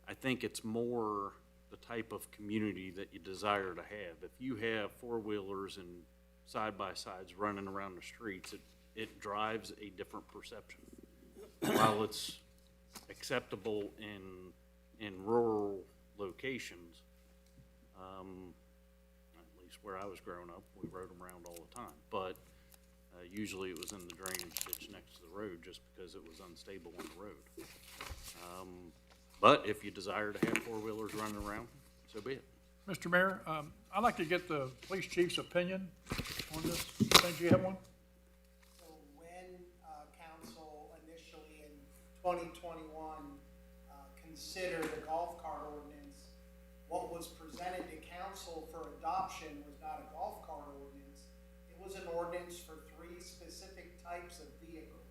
I think it's more the type of community that you desire to have. If you have four-wheelers and side-by-sides running around the streets, it drives a different perception. While it's acceptable in rural locations, at least where I was growing up, we rode them around all the time. But usually it was in the drainage ditch next to the road just because it was unstable on the road. But if you desire to have four-wheelers running around, so be it. Mr. Mayor, I'd like to get the police chief's opinion on this. Think you have one? So when council initially in 2021 considered a golf cart ordinance, what was presented to council for adoption was not a golf cart ordinance. It was an ordinance for 3 specific types of vehicles.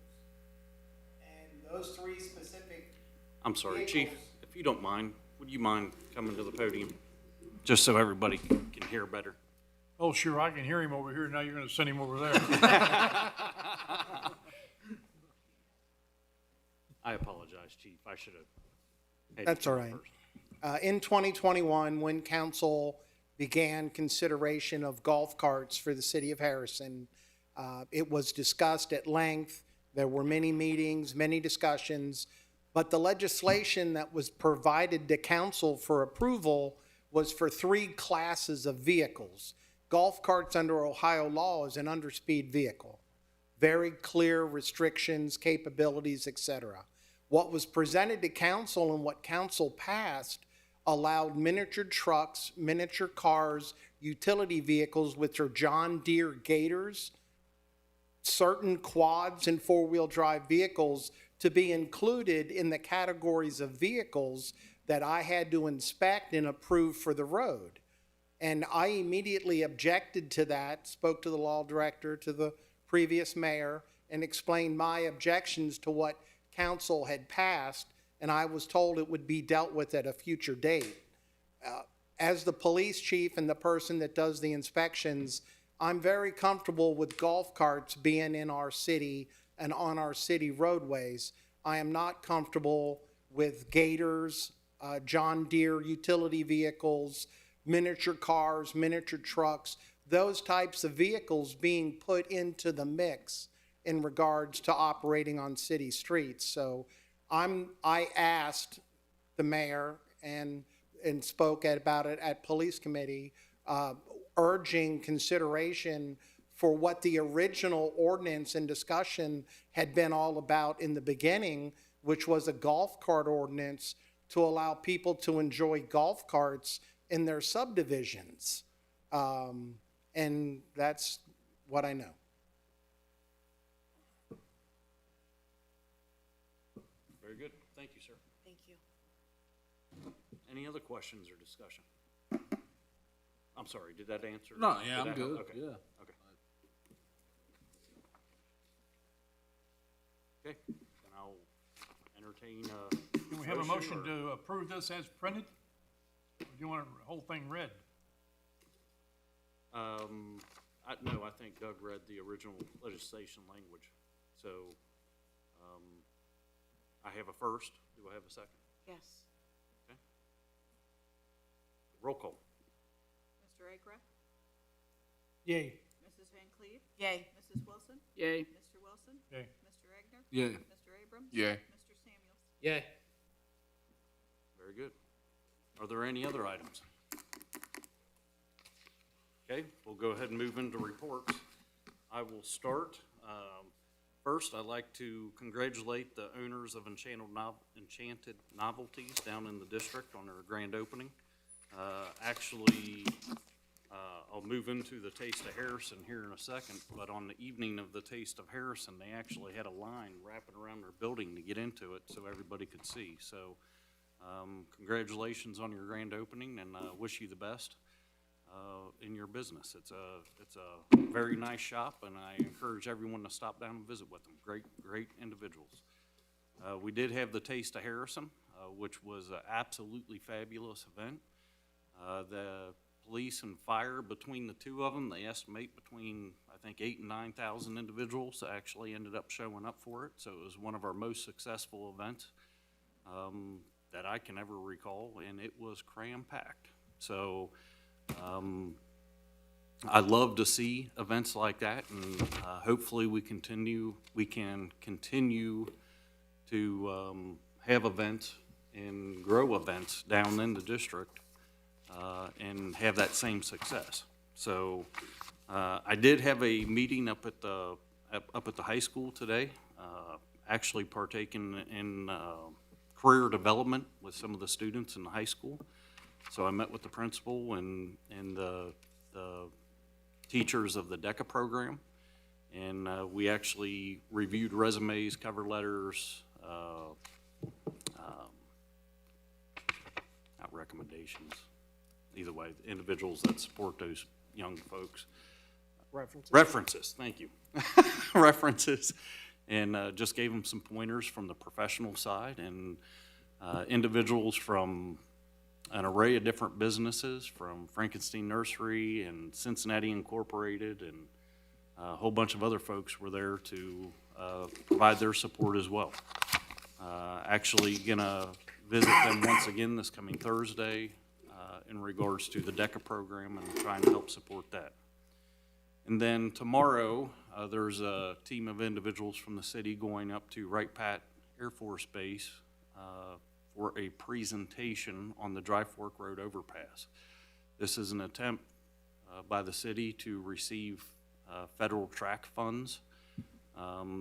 And those 3 specific I'm sorry, vehicles, Chief, if you don't mind, would you mind coming to the podium? Just so everybody can hear better. Oh, sure, I can hear him over here. Now you're gonna send him over there. I apologize, Chief. I should have. That's all right. In 2021, when council began consideration of golf carts for the city of Harrison, it was discussed at length. There were many meetings, many discussions, but the legislation that was provided to council for approval was for 3 classes of vehicles. Golf carts under Ohio law is an underspeed vehicle. Very clear restrictions, capabilities, etc. What was presented to council and what council passed allowed miniature trucks, miniature cars, utility vehicles, which are John Deere Gators, certain quads and 4-wheel drive vehicles to be included in the categories of vehicles that I had to inspect and approve for the road. And I immediately objected to that, spoke to the law director, to the previous mayor, and explained my objections to what council had passed, and I was told it would be dealt with at a future date. As the police chief and the person that does the inspections, I'm very comfortable with golf carts being in our city and on our city roadways. I am not comfortable with gators, John Deere utility vehicles, miniature cars, miniature trucks, those types of vehicles being put into the mix in regards to operating on city streets. So I asked the mayor and spoke about it at police committee, urging consideration for what the original ordinance and discussion had been all about in the beginning, which was a golf cart ordinance to allow people to enjoy golf carts in their subdivisions. And that's what I know. Very good. Thank you, sir. Thank you. Any other questions or discussion? I'm sorry, did that answer? No, yeah, did I'm that help? good, Okay. yeah. Okay. Okay, then I'll entertain, Can we have a motion to approve this as printed? Or do you want the whole thing read? No, I think Doug read the original legislation language. So, I have a first. Do I have a second? Yes. Okay. Roll call. Mr. Agra? Yay. Mrs. Van Cleve? Yay. Mrs. Wilson? Yay. Mr. Wilson? Yay. Mr. Egner? Yay. Mr. Abrams? Yay. Mr. Samuels? Yay. Very good. Are there any other items? Okay, we'll go ahead and move into reports. I will start. First, I'd like to congratulate the owners of Enchanted Novelties down in the district on their grand opening. Actually, I'll move into the Taste of Harrison here in a second, but on the evening of the Taste of Harrison, they actually had a line wrapping around their building to get into it so everybody could see. So, congratulations on your grand opening, and wish you the best in your business. It's a very nice shop, and I encourage everyone to stop down and visit with them. Great individuals. We did have the Taste of Harrison, which was an absolutely fabulous event. The police and fire, between the two of them, they estimate between, I think, 8,000 and 9,000 individuals actually ended up showing up for it. So it was one of our most successful events that I can ever recall, and it was cram-packed. So I love to see events like that, and hopefully we can continue to have events and grow events down in the district and have that same success. So I did have a meeting up at the high school today, actually partaking in career development with some of the students in the high school. So I met with the principal and the teachers of the DECA program, and we actually reviewed resumes, cover letters, not recommendations, either way, individuals that support those young folks. References, thank you. References, and just gave them some pointers from the professional side, and individuals from an array of different businesses, from Frankenstein Nursery and Cincinnati Incorporated, and a whole bunch of other folks were there to provide their support as well. Actually gonna visit them once again this coming Thursday in regards to the DECA program and trying to help support that. And then tomorrow, there's a team of individuals from the city going up to Wright Pat Air Force Base for a presentation on the Dry Fork Road overpass. This is an attempt by the city to receive federal track funds.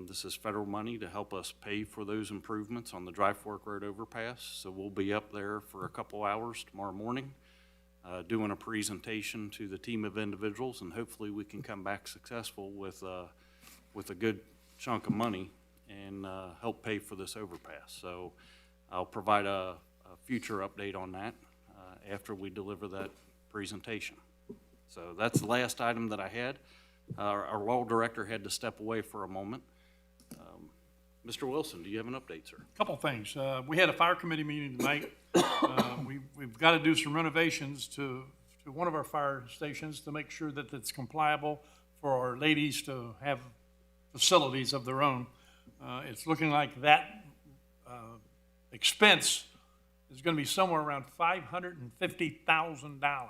This is federal money to help us pay for those improvements on the Dry Fork Road overpass. So we'll be up there for a couple hours tomorrow morning doing a presentation to the team of individuals, and hopefully we can come back successful with a good chunk of money and help pay for this overpass. So I'll provide a future update on that after we deliver that presentation. So that's the last item that I had. Our law director had to step away for a moment. Mr. Wilson, do you have an update, sir? Couple things. We had a fire committee meeting tonight. We've got to do some renovations to to one of our fire stations to make sure that it's compliable for our ladies to have facilities of their own. It's looking like that expense is going to be somewhere around $550,000.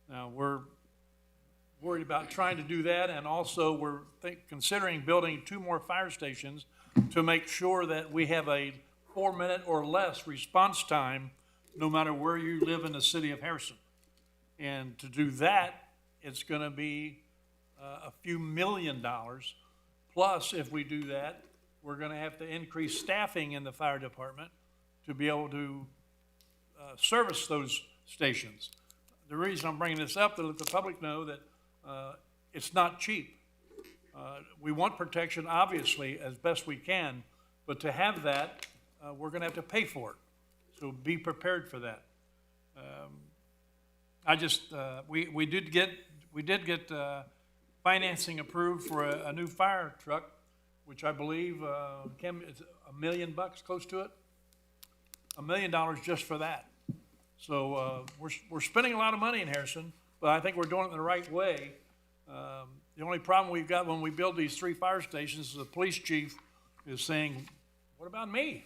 Now, we're worried about trying to do that, and also we're considering building 2 more fire stations to make sure that we have a 4-minute or less response time no matter where you live in the city of Harrison. And to do that, it's going to be a few $1 million. Plus, if we do that, we're going to have to increase staffing in the fire department to be able to service those stations. The reason I'm bringing this up, to let the public know that it's not cheap. We want protection, obviously, as best we can, but to have that, we're going to have to pay for it. So be prepared for that. We did get financing approved for a new fire truck, which I believe, Kim, is $1 million, close to it. $1 million just for that. So we're spending a lot of money in Harrison, but I think we're doing it in the right way. The only problem we've got when we build these 3 fire stations is the police chief is saying, "What about me?"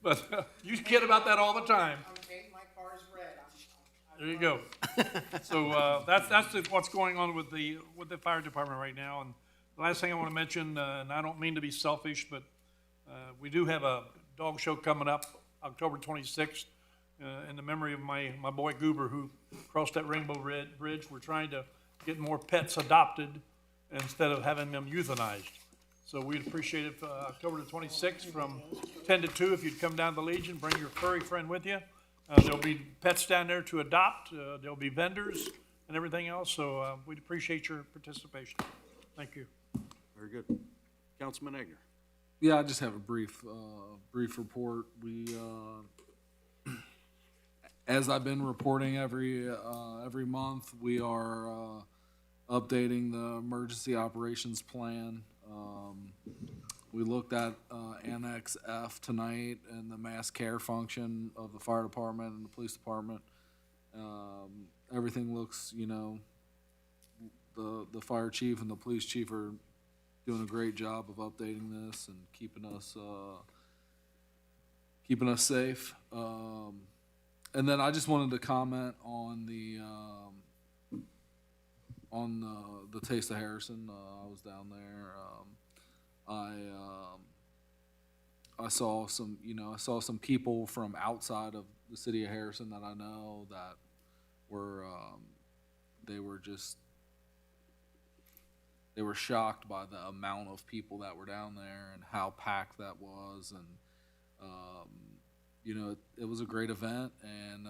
But you kid about that all the time. My car's red. There you go. So that's what's going on with the fire department right now. And the last thing I want to mention, and I don't mean to be selfish, but we do have a dog show coming up October 26th in the memory of my boy Goober, who crossed that Rainbow Bridge. We're trying to get more pets adopted instead of having them euthanized. So we'd appreciate it October the 26th from 10 to 2. If you'd come down to the Legion, bring your furry friend with you. There'll be pets down there to adopt. There'll be vendors and everything else. So we'd appreciate your participation. Thank you. Very good. Councilman Egner. Yeah, I just have a brief report. We, as I've been reporting every month, we are updating the emergency operations plan. We looked at Annex F tonight and the mass care function of the fire department and the police department. Everything looks, the fire chief and the police chief are doing a great job of updating this and keeping us safe. And then I just wanted to comment on the Taste of Harrison. I was down there. I saw some people from outside of the city of Harrison that I know that were they were shocked by the amount of people that were down there and how packed that was. And it was a great event, and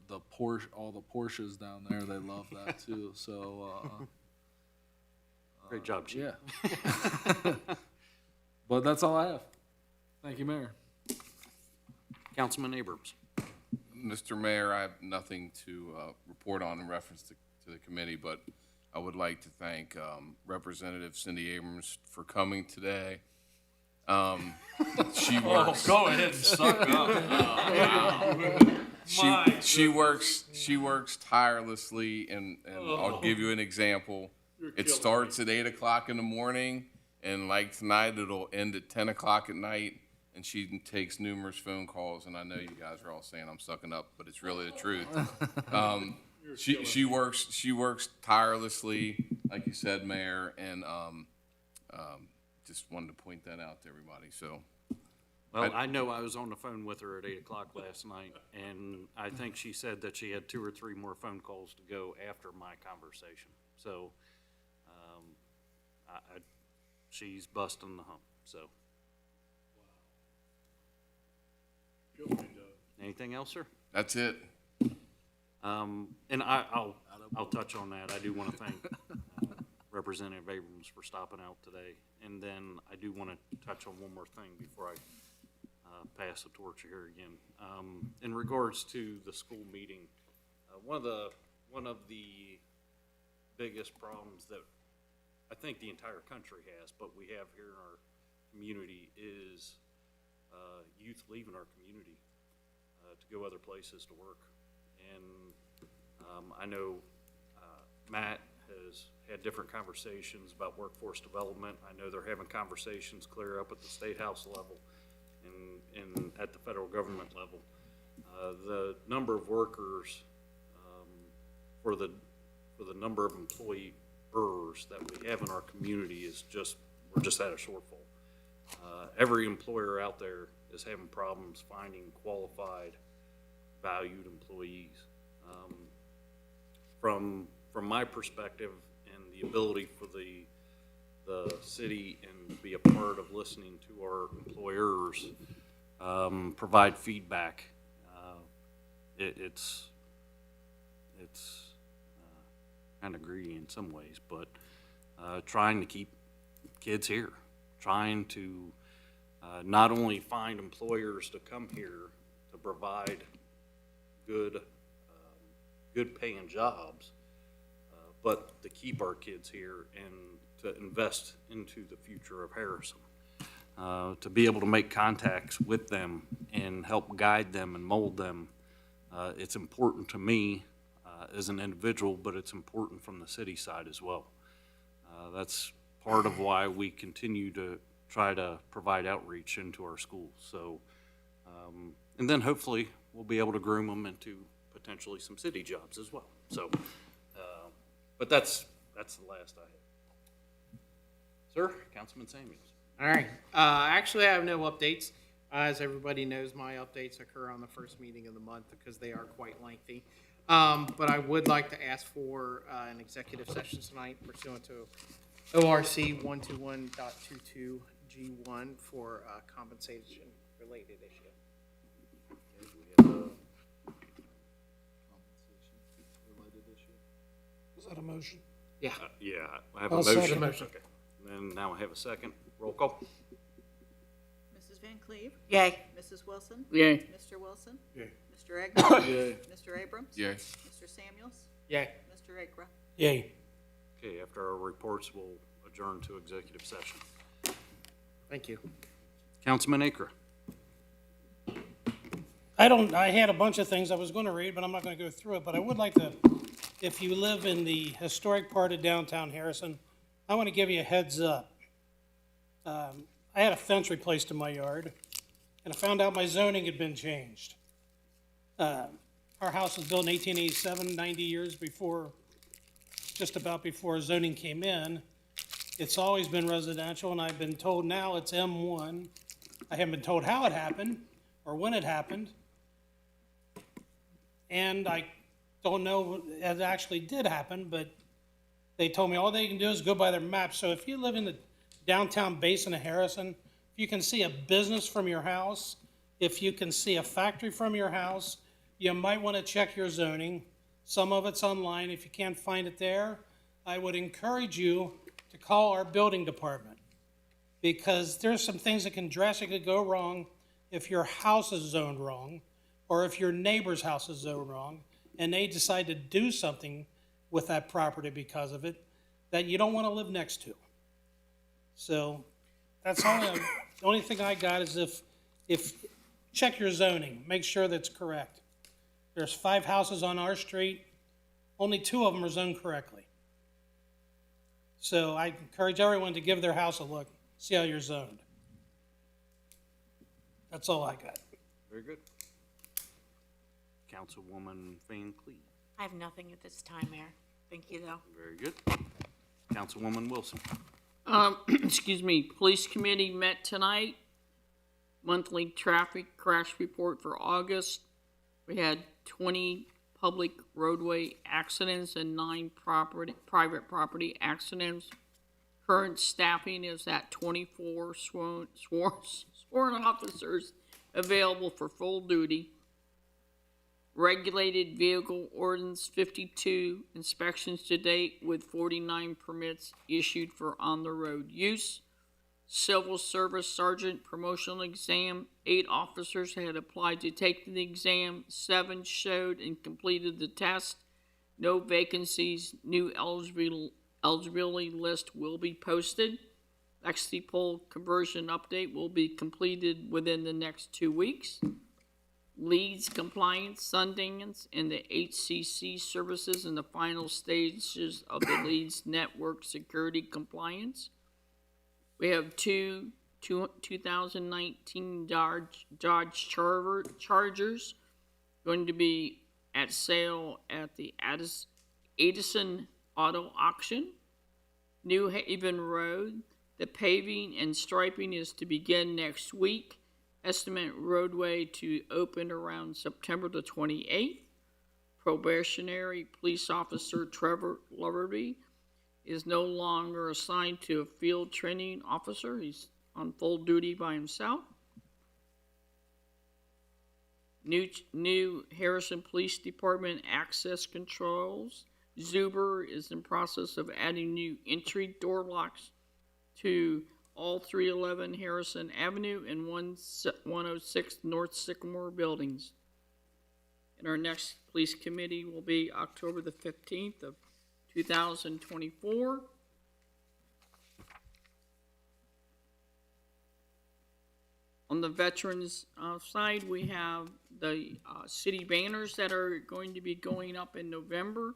the Porsche, all the Porsches down there, they love that too. So Great job, Chief. Yeah. But that's all I have. Thank you, Mayor. Councilman Abrams. Mr. Mayor, I have nothing to report on in reference to the committee, but I would like to thank Representative Cindy Abrams for coming today. She works. Oh, go ahead and suck up. She works tirelessly, and I'll give you an example. It starts at 8 o'clock in the morning, and like tonight, it'll end at 10 o'clock at night. And she takes numerous phone calls, and I know you guys are all saying I'm sucking up, but it's really the truth. She works tirelessly, like you said, Mayor, and just wanted to point that out to everybody. So, well, I know I was on the phone with her at 8 o'clock last night, and I think she said that she had 2 or 3 more phone calls to go after my conversation. So, she's busting the hump. So. Anything else, sir? That's it. And I'll touch on that. I do want to thank Representative Abrams for stopping out today. And then I do want to touch on one more thing before I pass the torch here again. In regards to the school meeting, one of the biggest problems that I think the entire country has, but we have here in our community is youth leaving our community to go other places to work. And I know Matt has had different conversations about workforce development. I know they're having conversations clear up at the State House level and at the federal government level. The number of workers for the number of employers that we have in our community is we're just at a shortfall. Every employer out there is having problems finding qualified, valued employees. From my perspective and the ability for the city and to be a part of listening to our employers provide feedback, it's kind of greedy in some ways, but trying to keep kids here, trying to not only find employers to come here to provide good paying jobs, but to keep our kids here and to invest into the future of Harrison. To be able to make contacts with them and help guide them and mold them. It's important to me as an individual, but it's important from the city side as well. That's part of why we continue to try to provide outreach into our schools. So, and then hopefully we'll be able to groom them into potentially some city jobs as well. So, but that's the last I have. Sir, Councilman Samuels. All right. Actually, I have no updates. As everybody knows, my updates occur on the first meeting of the month because they are quite lengthy. But I would like to ask for an executive session tonight pursuant to ORC 121.22 G1 for compensation-related issue. Is that a motion? Yeah. Yeah, I have I'll a motion. second. Okay. And now I have a second. Roll call. Mrs. Van Cleve? Yay. Mrs. Wilson? Yay. Mr. Wilson? Yay. Mr. Egnor? Yay. Mr. Abrams? Yay. Mr. Samuels? Yay. Mr. Akra? Yay. Okay, after our reports, we'll adjourn to executive session. Thank you. Councilman Akra. I had a bunch of things I was gonna read, but I'm not gonna go through it, but I would like to, if you live in the historic part of downtown Harrison, I wanna give you a heads up. I had a fence replaced in my yard, and I found out my zoning had been changed. Our house was built in 1887, 90 years before, just about before zoning came in. It's always been residential, and I've been told now it's M1. I haven't been told how it happened or when it happened. And I don't know if it actually did happen, but they told me all they can do is go by their map. So if you live in the downtown basin of Harrison, if you can see a business from your house, if you can see a factory from your house, you might want to check your zoning. Some of it's online. If you can't find it there, I would encourage you to call our building department, because there's some things that can drastically go wrong if your house is zoned wrong, or if your neighbor's house is zoned wrong, and they decide to do something with that property because of it that you don't want to live next to. So that's the only thing I got is if check your zoning, make sure that's correct. There's 5 houses on our street, only 2 of them are zoned correctly. So I encourage everyone to give their house a look, see how you're zoned. That's all I got. Very good. Councilwoman Van Cleve. I have nothing at this time, Mayor. Thank you, though. Very good. Councilwoman Wilson. Excuse me, Police Committee met tonight. Monthly traffic crash report for August. We had 20 public roadway accidents and 9 private property accidents. Current staffing is at 24 sworn officers available for full duty. Regulated vehicle ordinance 52 inspections to date with 49 permits issued for on-the-road use. Civil Service Sergeant promotional exam, 8 officers had applied to take the exam, 7 showed and completed the test. No vacancies, new eligibility list will be posted. Lexi pole conversion update will be completed within the next 2 weeks. Leads compliance, Sundance, and the HCC services in the final stages of the Leads network security compliance. We have two 2019 Dodge Chargers going to be at sale at the Edison Auto Auction. New Haven Road, the paving and striping is to begin next week. Estimate roadway to open around September the 28th. Probationary police officer Trevor Loverby is no longer assigned to a field training officer. He's on full duty by himself. New Harrison Police Department access controls. Zuber is in process of adding new entry door locks to all 311 Harrison Avenue and 106 North Sycamore buildings. And our next police committee will be October the 15th of 2024. On the veterans side, we have the city banners that are going to be going up in November.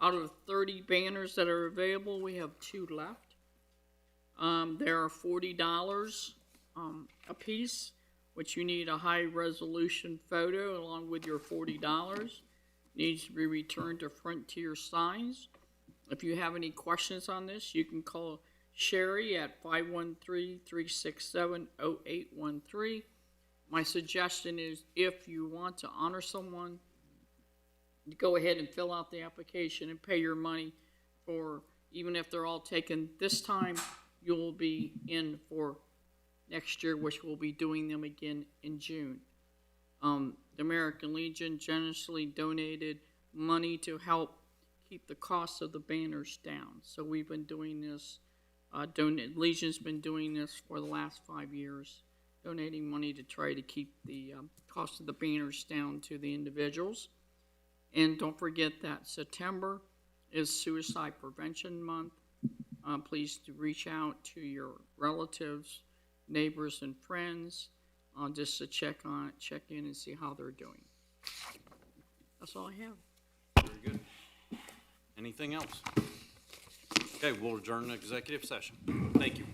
Out of 30 banners that are available, we have 2 left. There are $40 a piece, which you need a high resolution photo along with your $40. Needs to be returned to Frontier Signs. If you have any questions on this, you can call Sherry at 513-367-0813. My suggestion is if you want to honor someone, go ahead and fill out the application and pay your money for, even if they're all taken this time, you'll be in for next year, which we'll be doing them again in June. The American Legion generously donated money to help keep the cost of the banners down. So we've been doing this, Legion's been doing this for the last 5 years, donating money to try to keep the cost of the banners down to the individuals. And don't forget that September is Suicide Prevention Month. Please do reach out to your relatives, neighbors, and friends just to check in and see how they're doing. That's all I have. Very good. Anything else? Okay, we'll adjourn the executive session. Thank you.